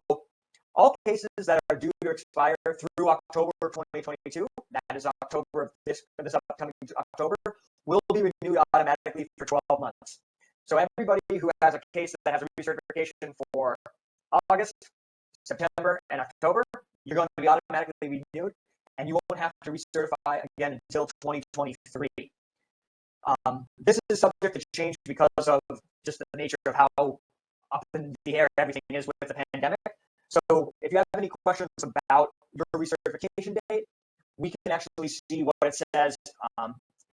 all cases that are due to expire through October 2022, that is October of this upcoming October, will be renewed automatically for 12 months. So everybody who has a case that has a recertification for August, September, and October, you're going to be automatically renewed, and you won't have to recertify again until 2023. This is subject to change because of just the nature of how up in the air everything is with the pandemic. So if you have any questions about your recertification date, we can actually see what it says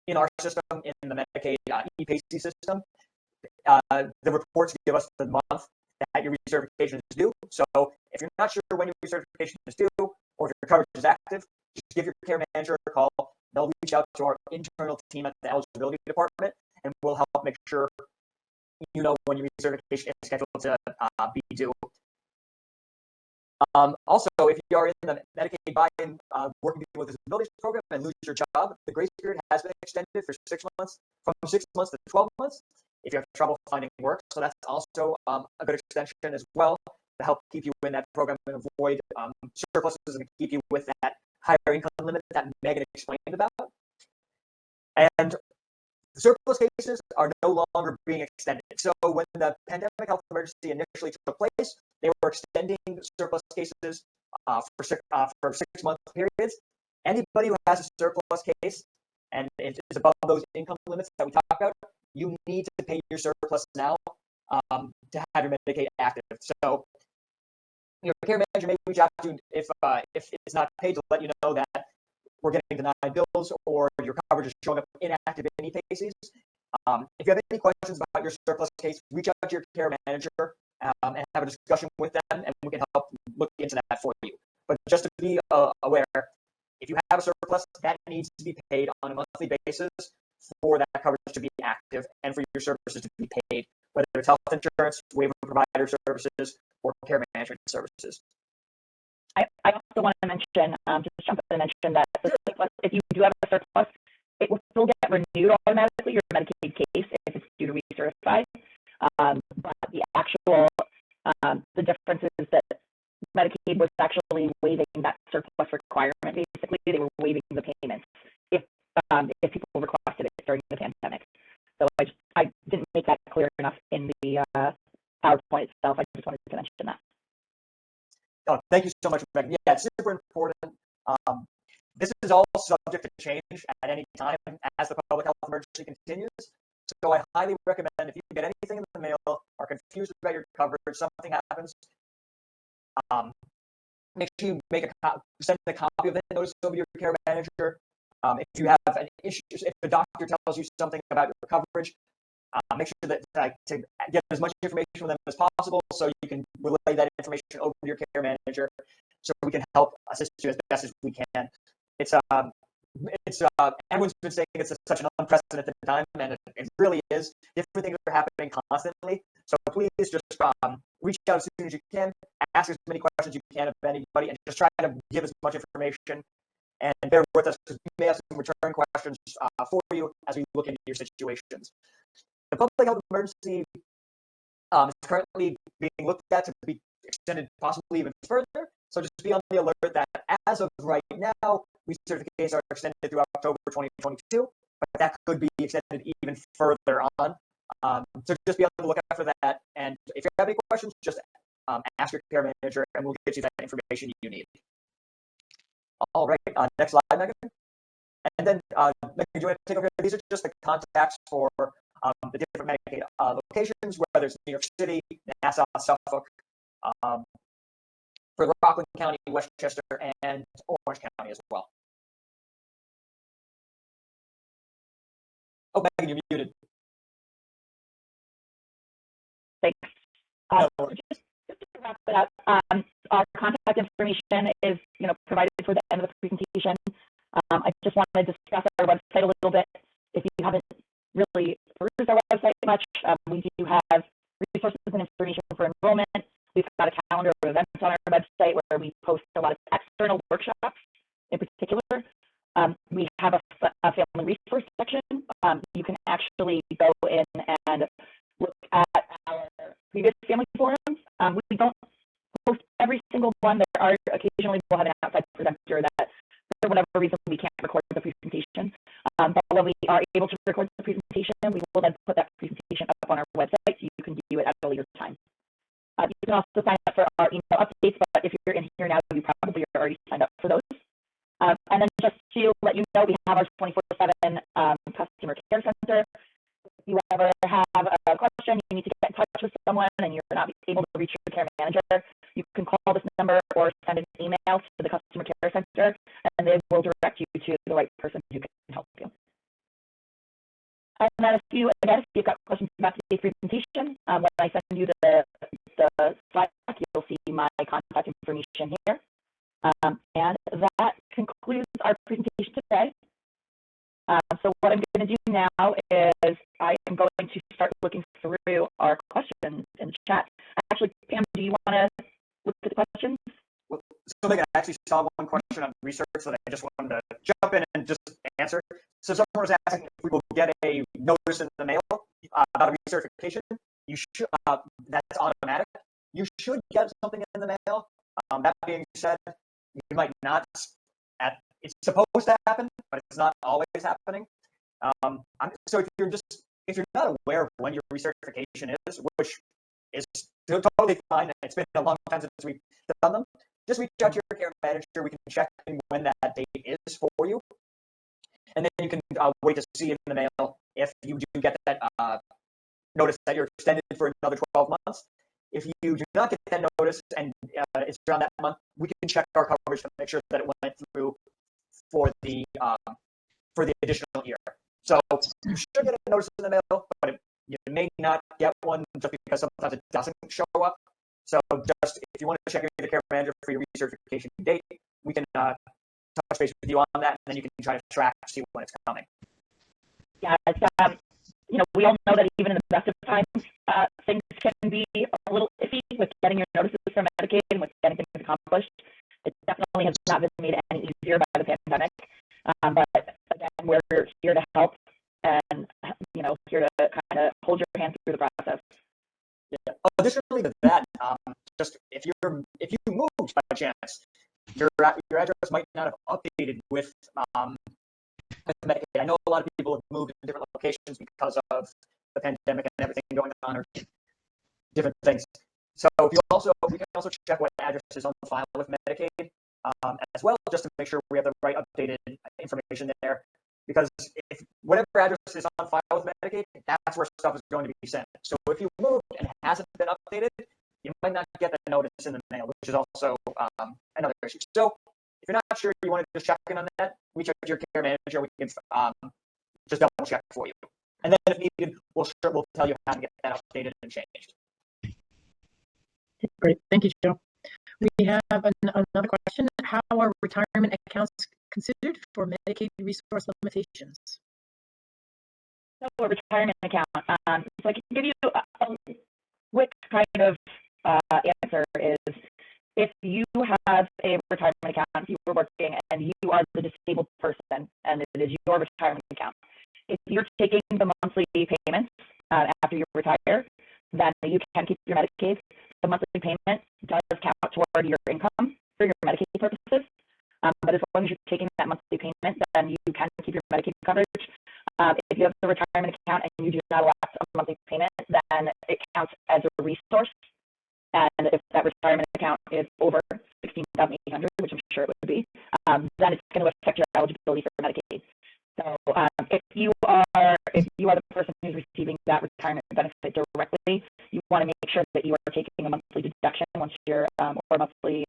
in our system, in the Medicaid e-PACE system. The reports give us the month that your recertification is due. So if you're not sure when your recertification is due, or if your coverage is active, just give your care manager a call. They'll reach out to our internal team at the eligibility department, and we'll help make sure you know when your recertification is scheduled to be due. Also, if you are in the Medicaid buy-in working with disabilities program and lose your job, the grace period has been extended for 6 months, from 6 months to 12 months, if you have trouble finding work. So that's also a good extension as well to help keep you in that program and avoid surpluses and keep you with that higher income limit that Megan explained about. And surplus cases are no longer being extended. So when the pandemic health emergency initially took place, they were extending surplus cases for 6-month periods. Anybody who has a surplus case and it is above those income limits that we talked about, you need to pay your surplus now to have your Medicaid active. So your care manager may reach out to you if it's not paid to let you know that we're getting denied bills or your coverage is showing up inactive in e-PACEs. If you have any questions about your surplus case, reach out to your care manager and have a discussion with them, and we can help look into that for you. But just to be aware, if you have a surplus, that needs to be paid on a monthly basis for that coverage to be active and for your services to be paid, whether it's health insurance, waiver provider services, or care management services. I also want to mention, just jump in and mention that the surplus, if you do have a surplus, it will still get renewed automatically, your Medicaid case, if it's due to recertify. But the the difference is that Medicaid was actually waiving that surplus requirement. Basically, they were waiving the payments if people requested it during the pandemic. So I didn't make that clear enough in the PowerPoint itself. I just wanted to mention that. Oh, thank you so much, Megan. Yeah, it's super important. This is all subject to change at any time as the public health emergency continues. So I highly recommend if you get anything in the mail, are confused about your coverage, something happens, make sure you send a copy of the notice over to your care manager. If you have an issue, if the doctor tells you something about your coverage, make sure that to get as much information from them as possible so you can relay that information over to your care manager so we can help assist you as best as we can. It's everyone's been saying it's such an unprecedented time, and it really is. Different things are happening constantly. So please just reach out as soon as you can, ask as many questions you can of anybody, and just try to give as much information. And bear with us because we may have some return questions for you as we look into your situations. The public health emergency is currently being looked at to be extended possibly even further. So just be on the alert that as of right now, recertifications are extended through October 2022, but that could be extended even further on. So just be on the lookout for that. And if you have any questions, just ask your care manager and we'll get you that information you need. All right, next slide, Megan. And then, Megan, do you want to take over? These are just the contacts for the different Medicaid locations, whether it's New York City, Nassau, Suffolk, for Rockland County, Westchester, and Orange County as well. Oh, Megan, you're muted. Thanks. No just to wrap it up, our contact information is provided for the end of the presentation. I just wanted to discuss our website a little bit. If you haven't really perused our website much, we do have resources and information for enrollment. We've got a calendar of events on our website where we post a lot of external workshops in particular. We have a family resource section. You can actually go in and look at our previous family forums. We don't post every single one. There are occasionally we'll have an outside presenter that for whatever reason we can't record the presentation. But when we are able to record the presentation, we will then put that presentation up on our website so you can view it at a later time. You can also sign up for our email updates, but if you're in here now, you probably are already signed up for those. And then just to let you know, we have our 24/7 customer care center. If you ever have a question, you need to get in touch with someone and you're not able to reach your care manager, you can call this number or send an email to the customer care center, and they will direct you to the right person who can help you. And then if you've got questions about today's presentation, when I send you the slide deck, you'll see my contact information here. And that concludes our presentation today. So what I'm going to do now is I am going to start looking through our questions in the chat. Actually, Pam, do you want to look at the questions? Well, so Megan, I actually saw one question on research that I just wanted to jump in and just answer. So someone was asking if we will get a notice in the mail about a recertification. You should, that's automatic. You should get something in the mail. That being said, you might not. It's supposed to happen, but it's not always happening. So if you're not aware of when your recertification is, which is totally fine, it's been a long time since we've done them, just reach out to your care manager. We can check in when that date is for you, and then you can wait to see in the mail if you do get that notice that you're extended for another 12 months. If you do not get that notice and it's around that month, we can check our coverage to make sure that it went through for the additional year. So you should get a notice in the mail, but you may not get one just because sometimes it doesn't show up. So just if you want to check with the care manager for your recertification date, we can touch base with you on that, and then you can try to track to see when it's coming. Yeah, we all know that even in the best of times, things can be a little iffy with getting your notices from Medicaid and with getting things accomplished. It definitely has not been made any easier by the pandemic. But again, we're here to help and here to kind of hold your hand through the process. Yeah. if you moved by chance, your address might not have updated with Medicaid. I know a lot of people have moved in different locations because of the pandemic and everything going on, or different things. So we can also check what address is on file with Medicaid, as well, just to make sure we have the right updated information there. Because if whatever address is on file with Medicaid, that's where stuff is going to be sent. So if you moved and it hasn't been updated, you might not get the notice in the mail, which is also another issue. So if you're not sure, you want to just check in on that, reach out to your care manager. We can just double check for you. And then if needed, we'll tell you how to get that updated and changed. Great, thank you, Joe. We have another question. How are retirement accounts considered for Medicaid resource limitations? So a retirement account, so I can give you a quick kind of answer is, if you have a retirement account, if you were working and you are the disabled person and it is your retirement account, if you're taking the monthly payments after you retire, then you can keep your Medicaid. The monthly payment does count toward your income for your Medicaid purposes. But as long as you're taking that monthly payment, then you can keep your Medicaid coverage. If you have the retirement account and you do not elect a monthly payment, then it counts as a resource. And if that retirement account is over $16,800, which I'm sure it would be, then it's going to affect your eligibility for Medicaid. So if you are the person who's receiving that retirement benefit directly, you want to make sure that you are taking a monthly deduction once you're or a monthly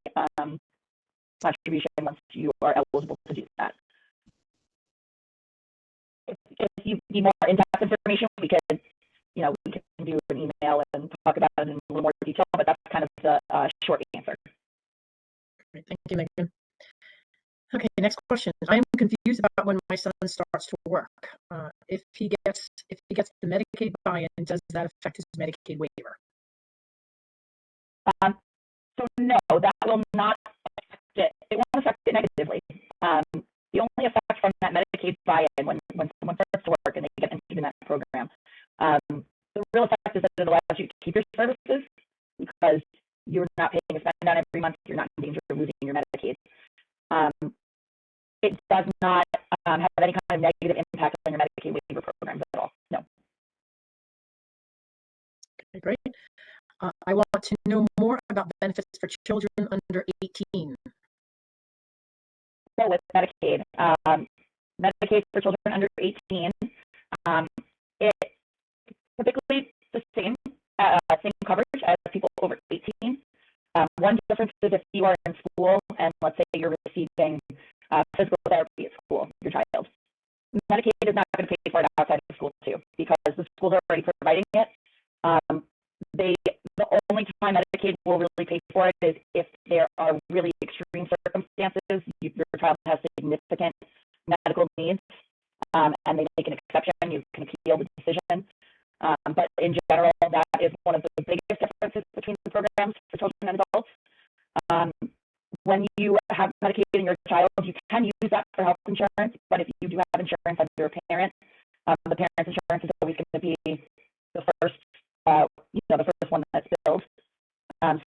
contribution once you are eligible to do that. If you need more in-depth information, we can do an email and talk about it in a little more detail, but that's kind of the short answer. Great, thank you, Megan. Okay, next question. I am confused about when my son starts to work. If he gets the Medicaid buy-in, does that affect his Medicaid waiver? So no, that will not affect it. It won't affect it negatively. The only effect from that Medicaid buy-in when someone starts to work and they get entered in that program, the real effect is that it allows you to keep your services because you're not paying a spend down every month. You're not in danger of losing your Medicaid. It does not have any kind of negative impact on your Medicaid waiver programs at all. No. Okay, great. I want to know more about benefits for children under 18. So with Medicaid, Medicaid for children under 18, it's typically the same coverage as people over 18. One difference is if you are in school and let's say you're receiving physical therapy at school, your child. Medicaid is not going to pay for it outside of school too, because the schools are already providing it. The only time Medicaid will really pay for it is if there are really extreme circumstances. Your child has significant medical needs, and they make an exception. You can appeal the decision. But in general, that is one of the biggest differences between the programs for children and adults. When you have Medicaid in your child, you can use that for health insurance. But if you do have insurance under a parent, the parent's insurance is always going to be the first one that's billed.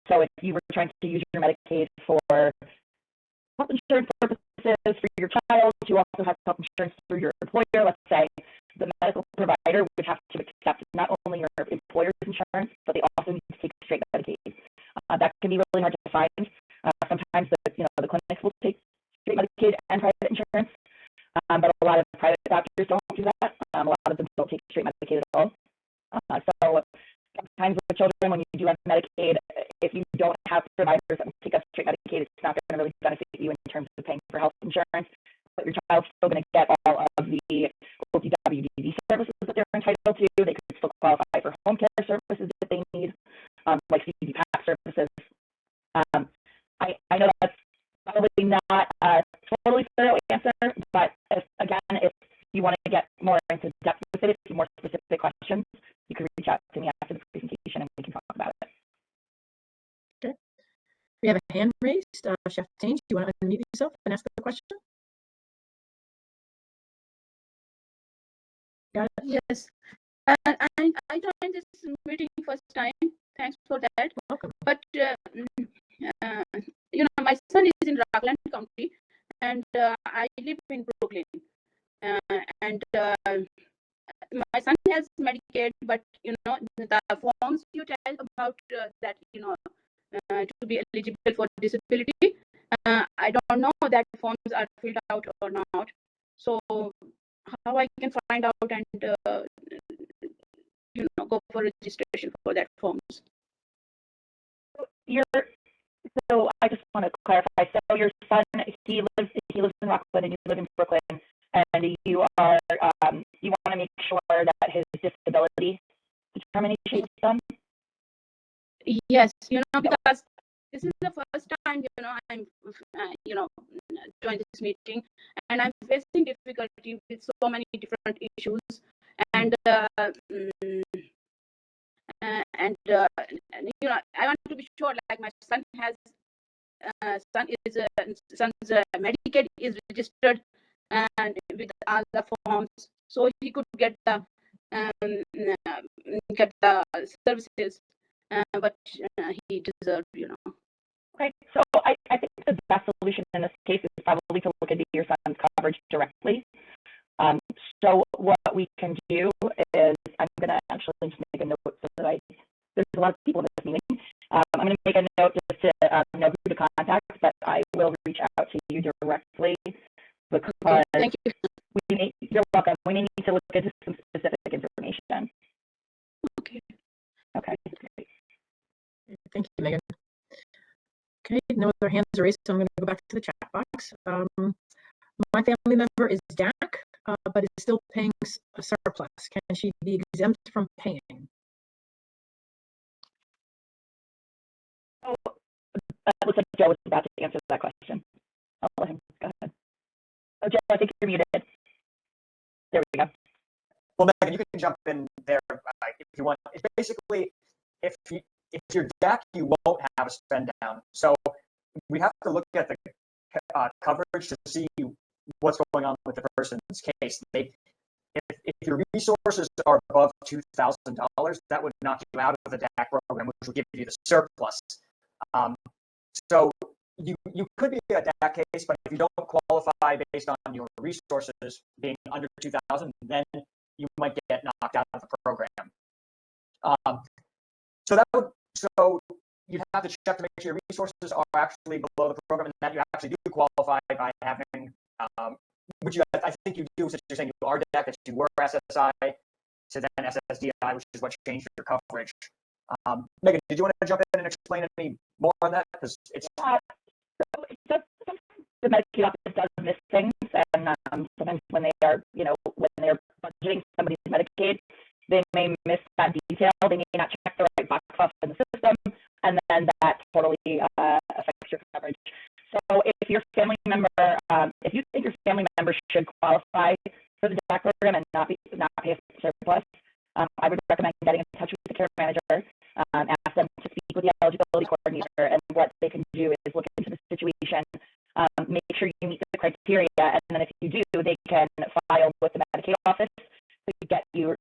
So if you were trying to use your Medicaid for health insurance purposes for your child, you also have health insurance through your employer. Let's say the medical provider would have to accept not only your employer's insurance, but they also need to take straight Medicaid. That can be really hard to find. Sometimes the clinics will take straight Medicaid and private insurance, but a lot of private doctors don't do that. A lot of them don't take straight Medicaid at all. So sometimes with children, when you do have Medicaid, if you don't have providers that will take up straight Medicaid, it's not going to really benefit you in terms of paying for health insurance. But your child's still going to get all of the OPWDD services that they're entitled to. They could still qualify for home care services if they need, like CPAC services. I know that's probably not a totally thorough answer, but if you want to get more into depth with it, if you have more specific questions, you can reach out to me after the presentation and we can talk about it. Okay. We have a hand raised. Chef Taines, do you want to unmute yourself and ask the question? Got it? Yes. I joined this meeting first time. Thanks for that. Welcome. But Rockland County, and I live in Brooklyn. And my son has Medicaid, but the forms you tell about that to be eligible for disability, I don't know that forms are filled out or not. So how I can find out and go for registration for that forms? So I just want to clarify. So your son, he lives in Rockland, and you live in Brooklyn, and you want to make sure that his disability determination is done. Yes, because this is the first time I'm joined this meeting, and I'm facing difficulty with so many different issues, and I want to be sure, like my son has son's Medicaid is registered and with all the forms, so he could get the services, but he deserved. Okay, so I think the best solution in this case is probably to look into your son's coverage directly. So what we can do is, I'm going to actually just make a note so that there's a lot of people in this meeting. I'm going to make a note just to know who to contact, but I will reach out to you directly because okay, thank you. You're welcome. We need to look into some specific information. Okay. Okay, great. Thank you, Megan. Okay, no other hands are raised, so I'm going to go back to the chat box. My family member is DAC, but is still paying a surplus. Can she be exempt from paying? Oh, looks like Joe was about to answer that question. I'll let him go ahead. Oh, Joe, I think you're muted. There we go. Well, Megan, you can jump in there if you want. It's basically, if you're DAC, you won't have a spend down. So we have to look at the coverage to see what's going on with the person's case. If your resources are above $2,000, that would knock you out of the DAC program, which would give you the surplus. So you could be a DAC case, but if you don't qualify based on your resources being under 2,000, then you might get knocked out of the program. So you'd have to check to make sure your resources are actually below the program and that you actually do qualify by having, which I think you do, since you're saying you are DAC, that you were SSI to then SSDI, which is what changed your coverage. Megan, did you want to jump in and explain any more on that? Because it's the Medicaid office does miss things, and sometimes when they are, when they're budgeting somebody's Medicaid, they may miss that detail. They may not check the right box off in the system, and then that totally affects your coverage. So if your family member, if you think your family member should qualify for the DAC program and not pay a surplus, I would recommend getting in touch with the care manager, ask them to speak with the eligibility coordinator, and what they can do is look into the situation, make sure you meet the criteria, and then if you do, they can file with the Medicaid office to get your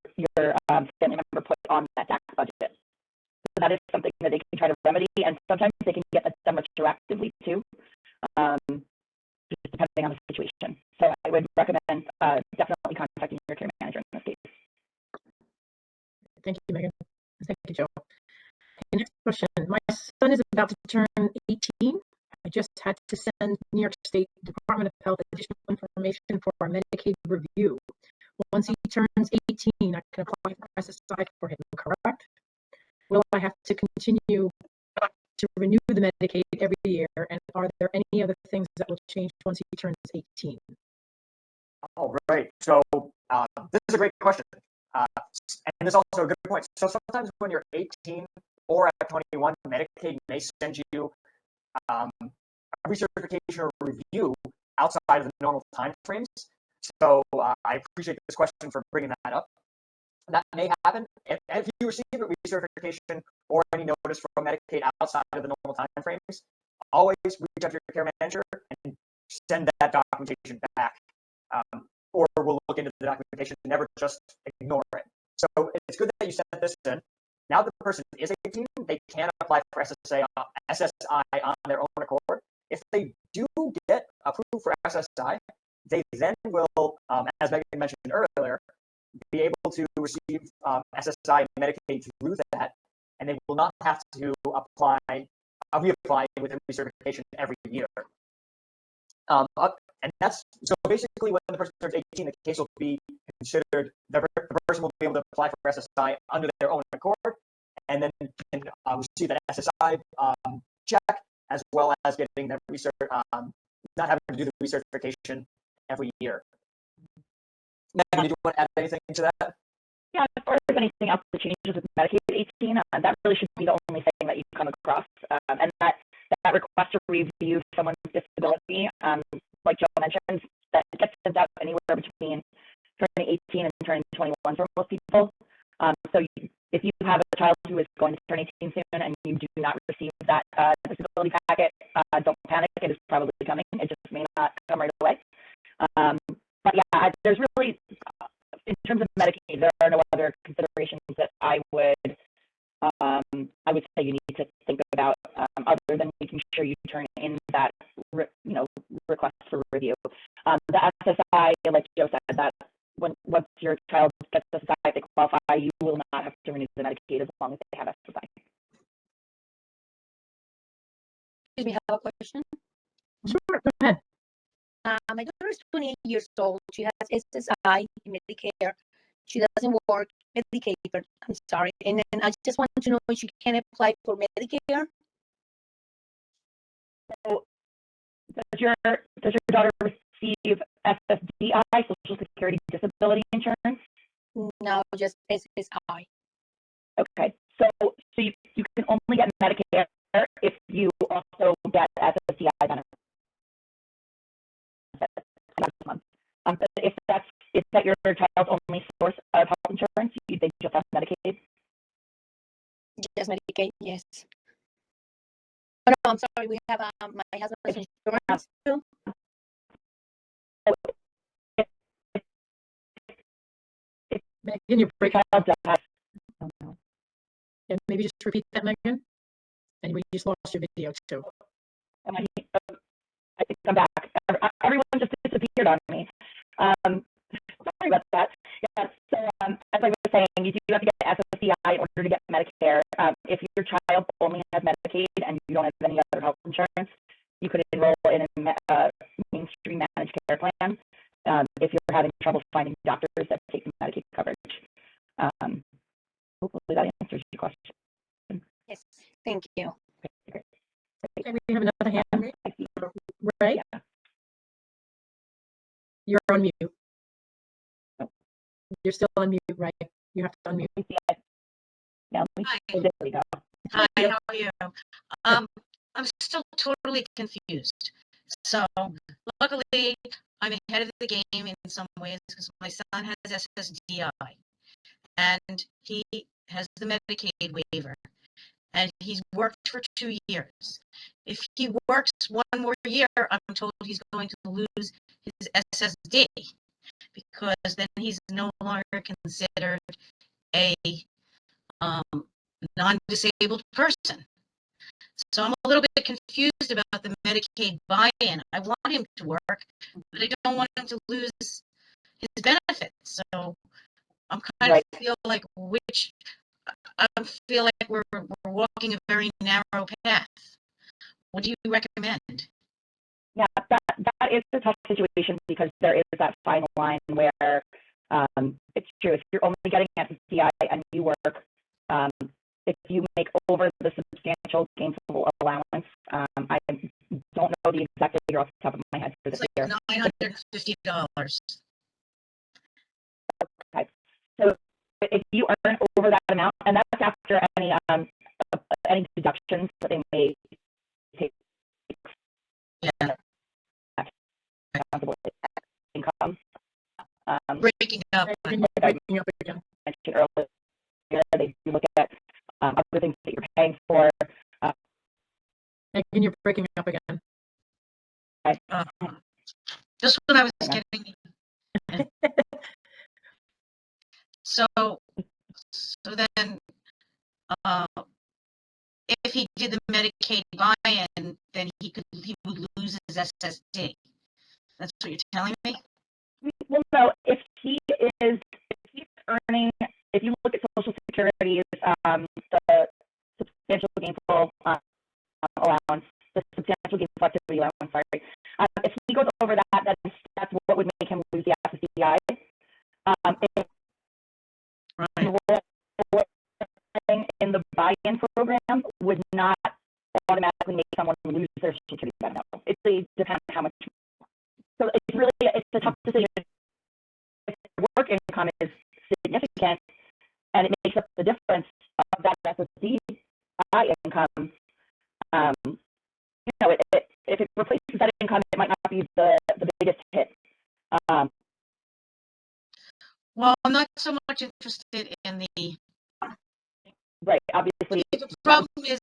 family member put on that DAC budget. So that is something that they can try to remedy, and sometimes they can get that done retroactively too, just depending on the situation. So I would recommend definitely contacting your care manager in this case. Thank you, Megan. Thank you, Joe. Okay, next question. My son is about to turn 18. I just had to send New York State Department of Health additional information for our Medicaid review. Once he turns 18, I can apply for SSI for him, correct? Will I have to continue to renew the Medicaid every year? And are there any other things that will change once he turns 18? All right. So this is a great question. And it's also a good point. So sometimes when you're 18 or at 21, Medicaid may send you a recertification or review outside of the normal timeframes. So I appreciate this question for bringing that up. That may happen. If you receive a recertification or any notice from Medicaid outside of the normal timeframes, always reach out to your care manager and send that documentation back. Or we'll look into the documentation, never just ignore it. So it's good that you sent this in. Now that the person is 18, they can apply for SSI on their own accord. If they do for SSI, they then will, as Megan mentioned earlier, be able to receive SSI and Medicaid through that, and they will not have to reapply with a recertification every year. And that's so basically when the person turns 18, the case will be considered, the person will be able to apply for SSI under their own accord, and then can receive that SSI check, as well as getting that not having to do the recertification every year. Megan, did you want to add anything to that? Yeah, as far as anything else that changes with Medicaid 18, that really should be the only thing that you come across. And that request to review someone's disability, like Joe mentioned, that gets sent out anywhere between turning 18 and turning 21 for most people. So if you have a child who is going to turn 18 soon and you do not receive that disability packet, don't panic. It is probably coming. It just may not come right away. But yeah, there's really, in terms of Medicaid, there are no other considerations that I would say you need to think about other than making sure you turn in that request for review. The SSI, like Joe said, that once your child gets SSI, if they qualify, you will not have to renew the Medicaid as long as they have SSI. Excuse me, I have a question. Sure, go ahead. My daughter is 28 years old. She has SSI, Medicare. She doesn't work, Medicaid, but I'm sorry. And then I just want to know if she can apply for Medicare. So, does your daughter receive SSDI, Social Security Disability Insurance? No, just SSI. Okay, so you can only get Medicare if you also get SSDI benefits. If that your child's only source of health insurance, they just have Medicaid. Just Medicaid, yes. Oh, no, I'm sorry. We have my husband's insurance too. Megan, you're breaking Child up. has, And maybe just repeat that, Megan. And we just lost your video too. I think I'm back. Everyone just disappeared on me. Sorry about that. Yeah, so as I was saying, you do have to get SSDI in order to get Medicare. If your child only has Medicaid and you don't have any other health insurance, you could enroll in a mainstream managed care plan if you're having trouble finding doctors that take the Medicaid coverage. Hopefully that answers your question. Yes, thank you. Okay, Okay, we have another hand. Ray, yeah. you're on mute. Oh. You're still on mute, right? You have to unmute. Now, Hi. there we go. Hi, how are you? I'm still totally confused. So luckily, I'm ahead of the game in some ways because my son has SSDI and he has the Medicaid waiver and he's worked for 2 years. If he works one more year, I'm told he's going to lose his SSD because then he's no longer considered a non-disabled person. So I'm a little bit confused about the Medicaid buy-in. I want him to work, but I don't want him to lose his benefits. So I'm kind of feel like we're walking a very narrow path. What do you recommend? Yeah, that is a tough situation because there is that fine line where it's true. If you're only getting SSDI and you work, if you make over the substantial gainful allowance, I don't know the exact figure off the top of my head for this year. $950. Okay. So if you earn over that amount, and that's after any deductions that they may take. Yeah. Income. Breaking up. Breaking up again. Mentioned earlier, they do look at other things that you're paying for. Megan, you're breaking up again. Just when I was getting. So then, if he did the Medicaid buy-in, then he would lose his SSD. That's what you're telling me? Well, no, if he's earning, if you look at Social Security's, the substantial gainful allowance, the substantial gainful activity allowance, sorry, if he goes over that, that's what would make him lose the SSDI. If Right. in the buy-in program would not automatically make someone lose their Social Security benefit. It really depends on how much. So it's a tough decision. If the work income is significant and it makes up the difference of that SSDI income, if it replaces that income, it might not be the biggest hit. Well, I'm not so much interested in the. Right, obviously. The problem is,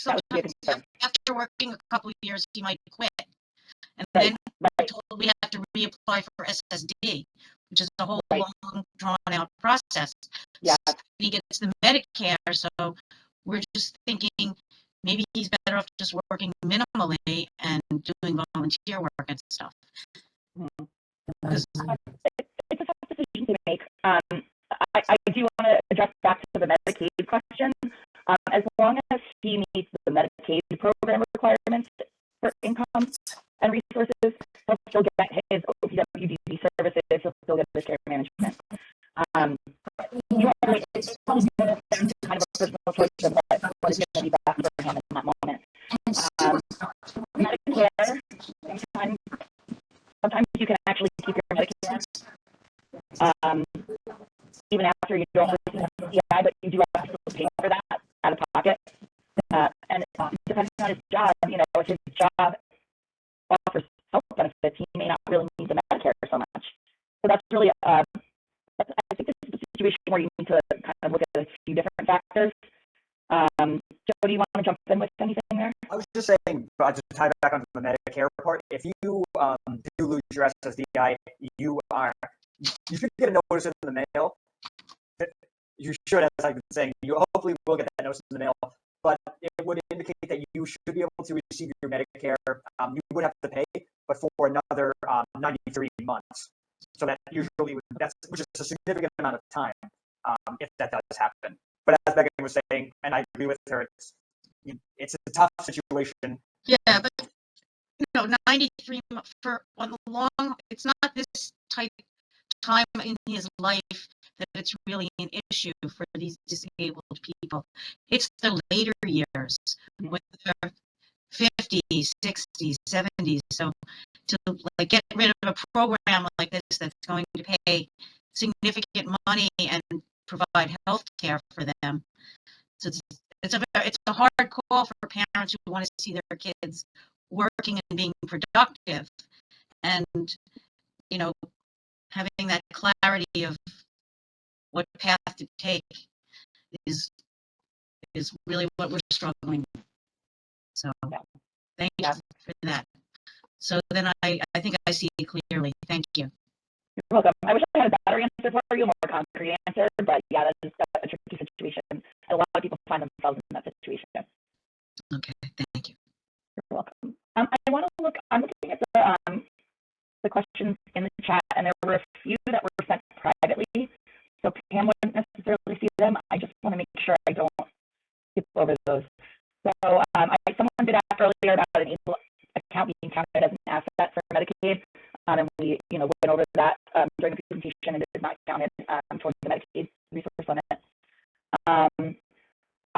sometimes after working a couple of years, he might quit. And right, then we're told we have to reapply for SSD, which is a whole long, drawn-out process. Yeah. So he gets the Medicare, so we're just thinking maybe he's better off just working minimally and doing volunteer work and stuff. It's a tough decision to make. I do want to address back to the Medicaid question. As long as he meets the Medicaid program requirements for income and resources, he'll still get his OPWDD services, he'll still get his care management. It's probably kind of a personal choice of what is going to be best for him in that moment. Medicare, sometimes you can actually keep your Medicare even after you don't receive SSDI, but you do have to pay for that out of pocket. And depending on his job, if his job offers health benefits, he may not really need the Medicare so much. So that's really, I think this is a situation where you need to kind of look at a few different factors. Joe, do you want to jump in with anything there? I was just saying, to tie back onto the Medicare part, if you do lose your SSDI, you should get a notice in the mail. You should, as I've been saying, you hopefully will get that notice in the mail, but it would indicate that you should be able to receive your Medicare. You would have to pay, but for another 93 months. So that usually which is a significant amount of time if that does happen. But as Megan was saying, and I agree with her, it's a tough situation. Yeah, but 93 for on the long. It's not this type time in his life that it's really an issue for these disabled people. It's the later years when they're 50s, 60s, 70s. So to get rid of a program like this that's going to pay significant money and provide health care for them. So it's a hard call for parents who want to see their kids working and being productive, and having that clarity of what path to take is really what we're struggling with. So thank you for that. So then I think I see it clearly. Thank you. You're welcome. I wish I had a better answer for you, a more concrete answer, but yeah, that's a tricky situation. A lot of people find themselves in that situation. Okay, thank you. You're welcome. I'm looking at the questions in the chat, and there were a few that were sent privately, so Pam wouldn't necessarily see them. I just want to make sure I don't skip over those. So someone did ask earlier about an able account being counted as an asset for Medicaid, and we went over that during the presentation, and it is not counted towards the Medicaid resource limit.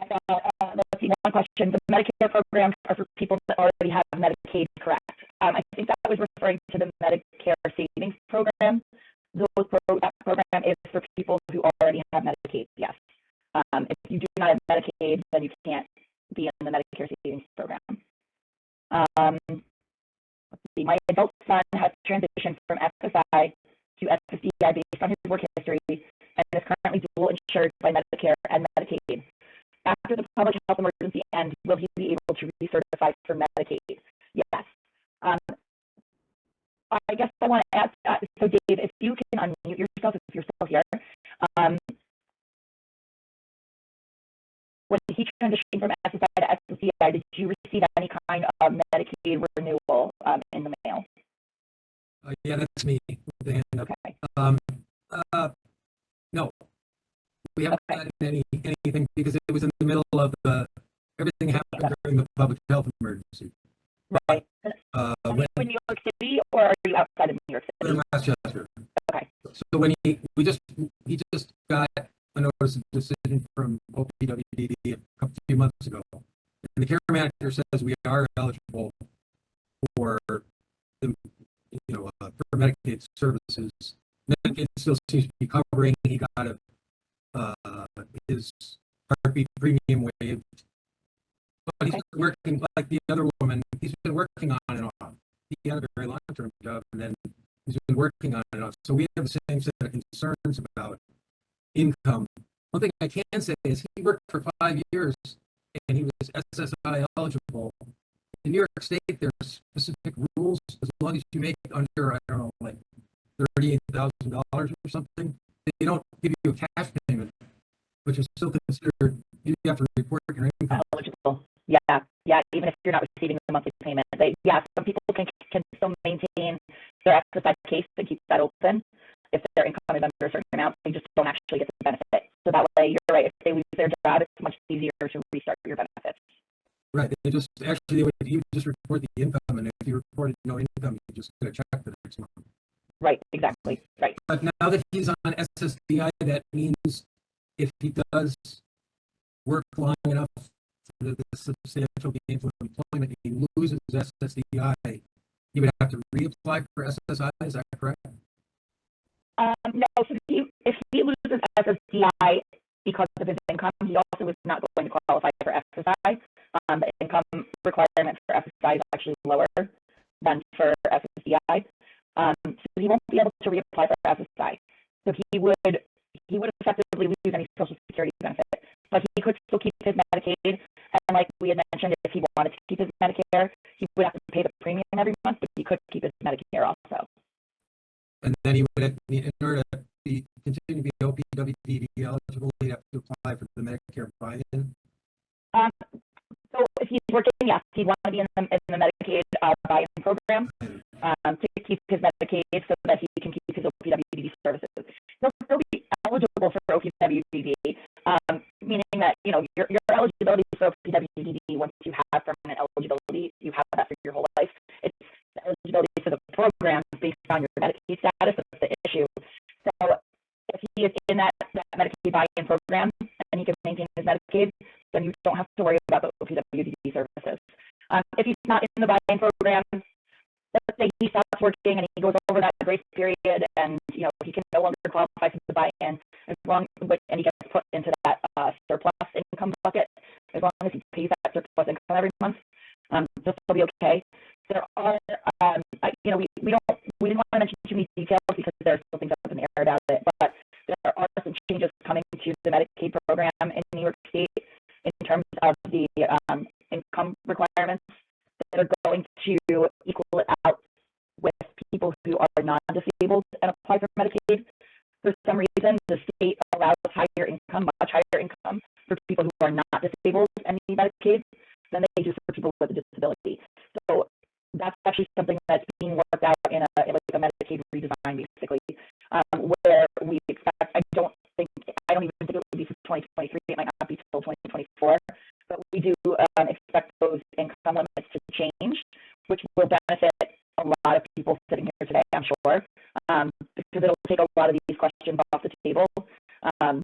Let's see, one question. The Medicare programs are for people that already have Medicaid, correct? I think that was referring to the Medicare Savings Program. That program is for people who already have Medicaid, yes. If you do not have Medicaid, then you can't be in the Medicare Savings Program. Let's see, my adult son has transitioned from SSI to SSDI based on his work history and is currently dual insured by Medicare and Medicaid. After the public health emergency ends, will he be able to recertify for Medicaid? Yes. I guess I want to ask, so Dave, if you can unmute yourself if you're still here. When he transitioned from SSI to SSDI, did you receive any kind of Medicaid renewal in the mail? Yeah, that's me with the hand up. Okay. No, we haven't Okay. gotten anything because it was in the middle of everything happened during the public health emergency. Right. Uh, Are when you in New York City or are you outside of New York we're City? in Westchester. Okay. So when he just got a notice of decision from OPWDD a few months ago, and the care manager says we are eligible for the for Medicaid services. Medicaid still seems to be covering. He got his heartbeat premium waived, but he's been working like the other woman. He's been working on and off. He had a very long-term job, and then he's been working on and off. So we have the same set of concerns about income. One thing I can say is he worked for 5 years, and he was SSI eligible. In New York State, there's specific rules. As long as you make under, I don't know, like $38,000 or something, they don't give you a cash payment, but you're still considered. You have to report your income. Eligible. Yeah, even if you're not receiving the monthly payment. Some people can still maintain their SSI case and keep that open if their income is under a certain amount. They just don't actually get the benefit. So that way, you're right. If they lose their job, it's much easier to restart your benefits. Right. They just actually you just report the income, and if you reported no income, you just get a check the next month. Right. Exactly. Right. But now that he's on SSDI, that means if he does work long enough for the substantial gainful employment, he loses SSDI, he would have to reapply for SSI. Is that correct? No. So if he loses SSDI because of his income, he also is not going to qualify for SSI. The income requirement for SSI is actually lower than for SSDI. So he won't be able to reapply for SSI. So he would effectively lose any Social Security benefit, but he could still keep his Medicaid. And like we had mentioned, if he wanted to keep his Medicare, he would have to pay the premium every month, but he could keep his Medicare also. And then he would, in order to continue to be OPWDD eligible, he'd have to apply for the Medicare buy-in. So if he's working, yes, he'd want to be in the Medicaid buy-in program to keep his Medicaid so that he can keep his OPWDD services. He'll still be eligible for OPWDD, meaning that your eligibility for OPWDD, once you have permanent eligibility, you have that for your whole life. It's the eligibility for the program based on your Medicaid status that's the issue. So if he is in that Medicaid buy-in program and he can maintain his Medicaid, then you don't have to worry about the OPWDD services. If he's not in the buy-in program, let's say he stops working and he goes over that grace period, and he can no longer qualify for the buy-in and he gets put into that surplus income bucket. As long as he pays that surplus income every month, this will be okay. There are, we didn't want to mention too many details because there are still things up in the air about it, but there are some changes coming to the Medicaid program in New York State in terms of the income requirements that are going to equal it out with people who are non-disabled and apply for Medicaid. For some reason, the state allows much higher income for people who are not disabled and need Medicaid than they do for people with a disability. So that's actually something that's being worked out in a Medicaid redesign, basically, where we expect, I don't even think it would be for 2023, it might not be till 2024, but we do expect those income limits to change, which will benefit a lot of people sitting here today, I'm sure, because it'll take a lot of these questions off the table, and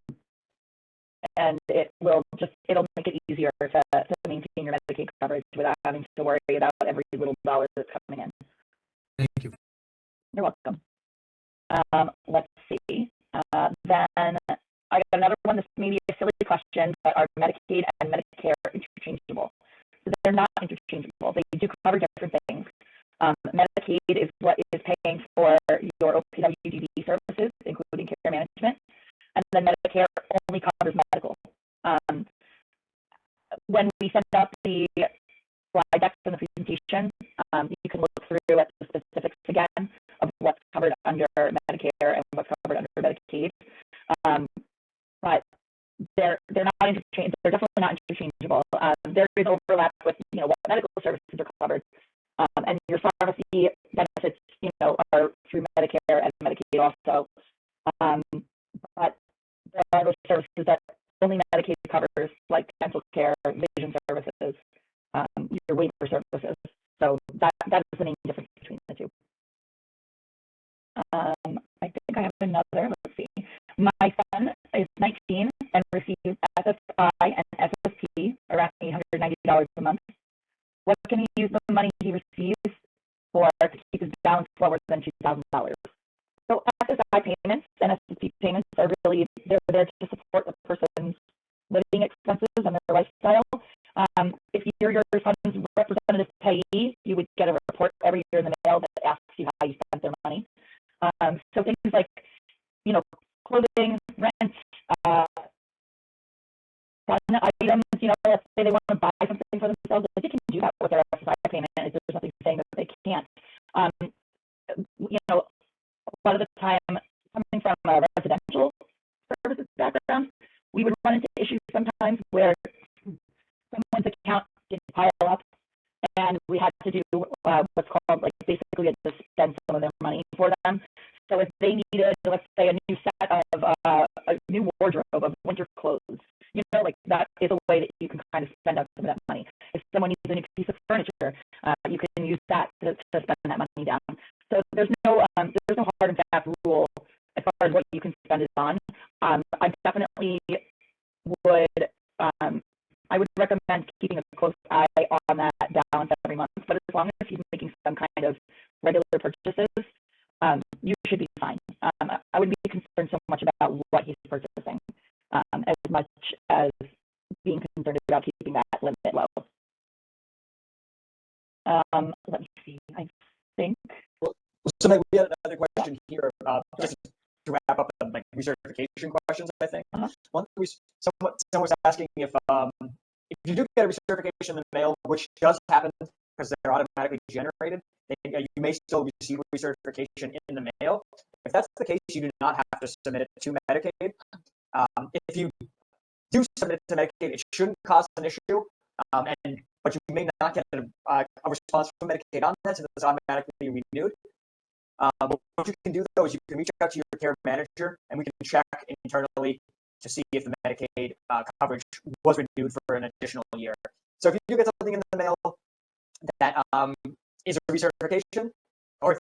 it'll make it easier to maintain your Medicaid coverage without having to worry about every little dollar that's coming in. Thank you. You're welcome. Let's see. Then I got another one. This may be a silly question, but are Medicaid and Medicare interchangeable? So they're not interchangeable. They do cover different things. Medicaid is what is paying for your OPWDD services, including care management, and then Medicare only covers medical. When we send out the slide decks in the presentation, you can look through at the specifics again of what's covered under Medicare and what's covered under Medicaid. But they're not interchangeable. They're definitely not interchangeable. There is overlap with what medical services are covered, and your pharmacy benefits are through Medicare and Medicaid also. But there are those services that only Medicaid covers, like dental care, vision services, your waiver services. So that is the main difference between the two. I think I have another. Let's see. My son is 19 and receives SSI and SSP around $890 a month. What can he use the money he receives for to keep his balance lower than $2,000? So SSI payments and SSP payments are really, they're there to support the person's living expenses and their lifestyle. If you're your son's representative payee, you would get a report every year in the mail that asks you how you spent their money. So things like, clothing, rent, fun items, let's say they want to buy something for themselves, they can do that with their SSI payment. If there's something saying that they can't. A lot of the time, coming from a residential services background, we would run into issues sometimes where someone's account didn't pile up, and we had to do what's called basically a spend some of their money for them. So if they needed, let's say, a new set of a new wardrobe of winter clothes, that is a way that you can kind of spend out some of that money. If someone needs a new piece of furniture, you can use that to spend that money down. So there's no hard and fast rule as far as what you can spend it on. I definitely would I would recommend keeping a close eye on that balance every month. But as long as he's making some kind of regular purchases, you should be fine. I wouldn't be concerned so much about what he's purchasing as much as being concerned about keeping that limit low. Let me see. I think. So we had another question here, just to wrap up the recertification questions. I think one someone was asking if you do get a recertification in the mail, which does happen because they're automatically generated, you may still receive a recertification in the mail. If that's the case, you do not have to submit it to Medicaid. If you do submit it to Medicaid, it shouldn't cause an issue, but you may not get a response from Medicaid on that, since it's automatically renewed. But what you can do, though, is you can reach out to your care manager, and we can check internally to see if the Medicaid coverage was renewed for an additional year. So if you do get something in the mail that is a recertification, or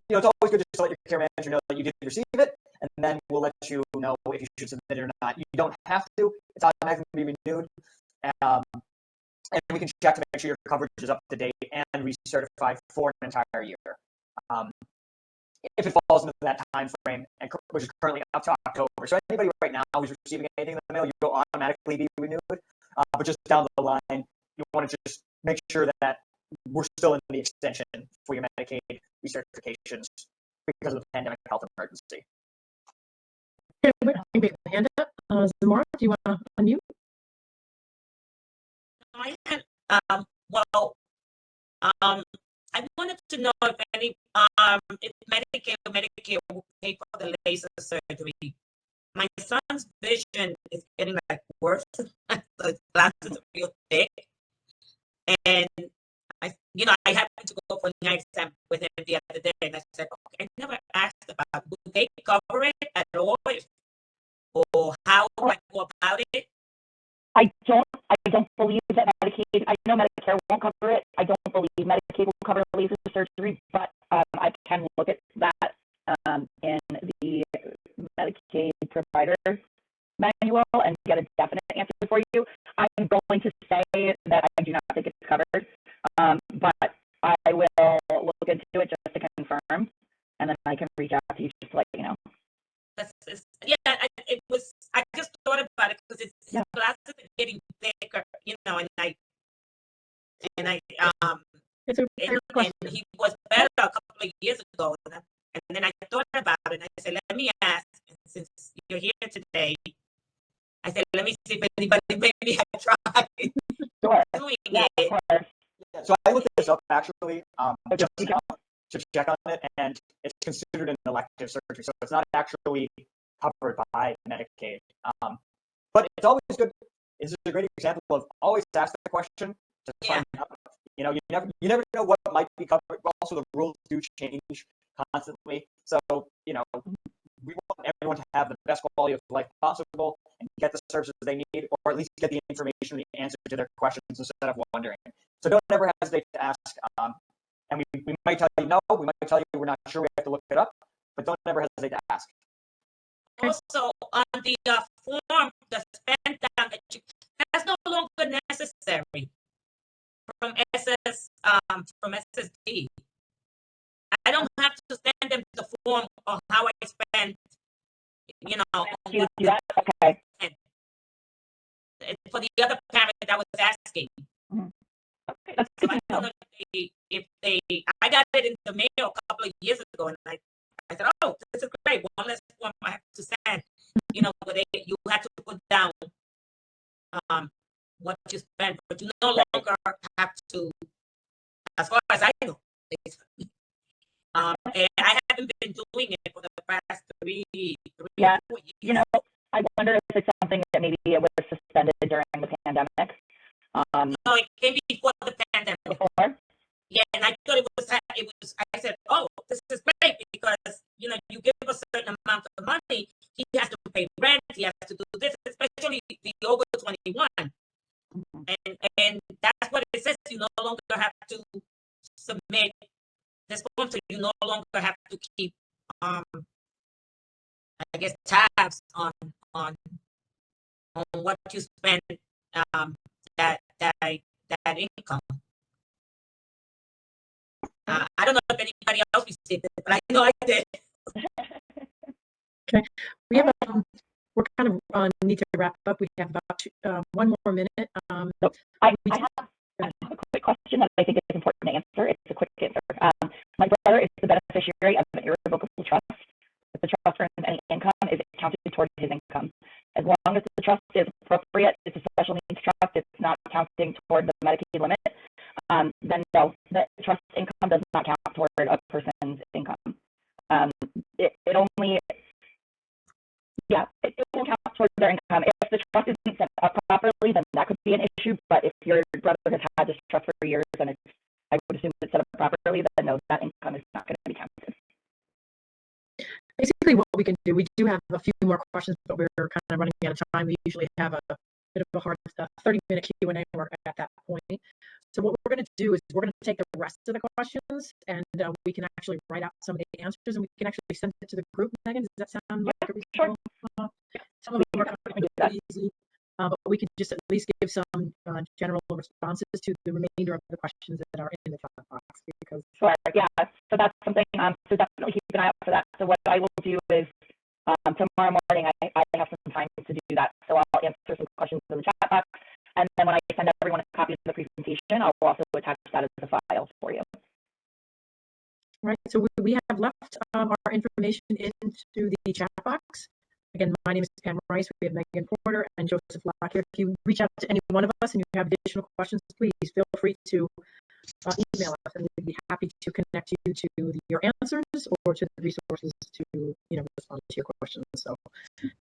it's always good just to let your care manager know that you did receive it, and then we'll let you know if you should submit it or not. You don't have to; it's automatically renewed, and we can check to make sure your coverage is up to date and recertified for an entire year. If it falls into that time frame, which is currently up to October. So anybody right now who's receiving anything in the mail, you'll automatically be renewed. But just down the line, you want to just make sure that we're still in the extension for your Medicaid recertifications because of the pandemic health emergency. Wait, hand up. Zamora, do you want to unmute? I wanted to know if Medicare or Medicare will pay for the laser surgery. My son's vision is getting worse. The glasses are real thick, and I happened to go for an eye exam with him the other day, and I said, okay, I never asked about would they cover it at all, or how do I go about it? I don't believe that Medicaid, I know Medicare won't cover it. I don't believe Medicaid will cover laser surgery, but I can look at that in the Medicaid provider manual and get a definite answer for you. I'm going to say that I do not think it's covered, but I will look into it just to confirm, and then I can reach out to you just to let you know. I just thought about it because his glasses are getting thicker, and he was better a couple of years ago, and then I thought about it, and I said, let me ask, since you're here today, I said, let me see if anybody maybe had tried doing it. Yeah, so I looked this up actually, just to check on it, and it's considered an elective surgery, so it's not actually covered by Medicaid. But it's always good. This is a great example of always ask the question to find out. You never know what might be covered. Also, the rules do change constantly. So, you know, we want everyone to have the best quality of life possible and get the services they need, or at least get the information, the answer to their questions instead of wondering. So don't ever hesitate to ask. And we might tell you no, we might tell you we're not sure, we have to look it up, but don't ever hesitate to ask. Also, on the form, the spend down, that's no longer necessary from from SSD. I don't have to send them the form on how I spend, you know, on You what do that? Okay. for the other parent that was asking. Okay, that's So good I to don't know. know if they, I got it in the mail a couple of years ago, and I said, oh, this is great. One less form I have to send. You know, where you have to put down what you spend, but you no longer have to, as far as I know. And I haven't been doing it for the past three Yeah. or 4 years. You know, I wonder if it's something that maybe it was suspended during the pandemic. No, it came before the pandemic. Before? Yeah, and I thought it was. I said, oh, this is great because you know you give a certain amount of money, he has to pay rent, he has to do this, especially the over 21, and that's what it says. You no longer have to submit this form, so you no longer have to keep, I guess, tabs on what you spend, that income. I don't know if anybody else received it, but I know I did. Okay, we have we're kind of need to wrap up. We have about 1 more minute. So I have a quick question that I think is important to answer. It's a quick answer. My brother is the beneficiary of an irrevocable trust. If the trust earns any income, is it counted towards his income? As long as the trust is appropriate, it's a special needs trust, it's not counting toward the Medicaid limit, then no, the trust income does not count toward a person's income. It only, it will count towards their income. If the trust isn't set up properly, then that could be an issue. But if your brother has had this trust for years and I would assume it's set up properly, then no, that income is not going to be counted. Basically, what we can do, we do have a few more questions, but we're kind of running out of time. We usually have a bit of a hard 30-minute Q&A at that point. So what we're going to do is we're going to take the rest of the questions and we can actually write out some of the answers and we can actually send it to the group. Megan, does that sound like a reasonable? Sure. Some of them are pretty easy, but we can just at least give some general responses to the remainder of the questions that are in the chat box. Because sure, yeah. So that's something. So definitely keep an eye out for that. So what I will do is tomorrow morning I have some time to do that. So I'll answer some questions in the chat box, and then when I send everyone a copy of the presentation, I'll also attach that as a file for you. Right. So we have left our information into the chat box. Again, my name is Pam Rice. We have Megan Porter and Joseph Lock here. If you reach out to any one of us and you have additional questions, please feel free to email us, and we'd be happy to connect you to your answers or to the resources to respond to your questions. So,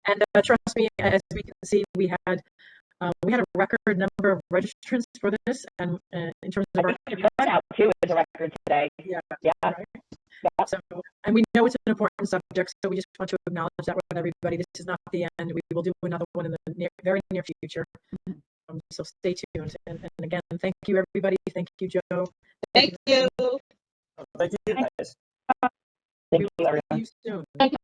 and trust me, as we can see, we had a record number of registrants for this, and in terms of our turnout too is a record today. Yeah. Right. Yeah. So, and we know it's an important subject, so we just want to acknowledge that with everybody. This is not the end. We will do another one in the very near future. So stay tuned. And again, thank you, everybody. Thank you, Joe. Thank you. Thank you, guys. Thank you, everyone. See you soon. Thank you.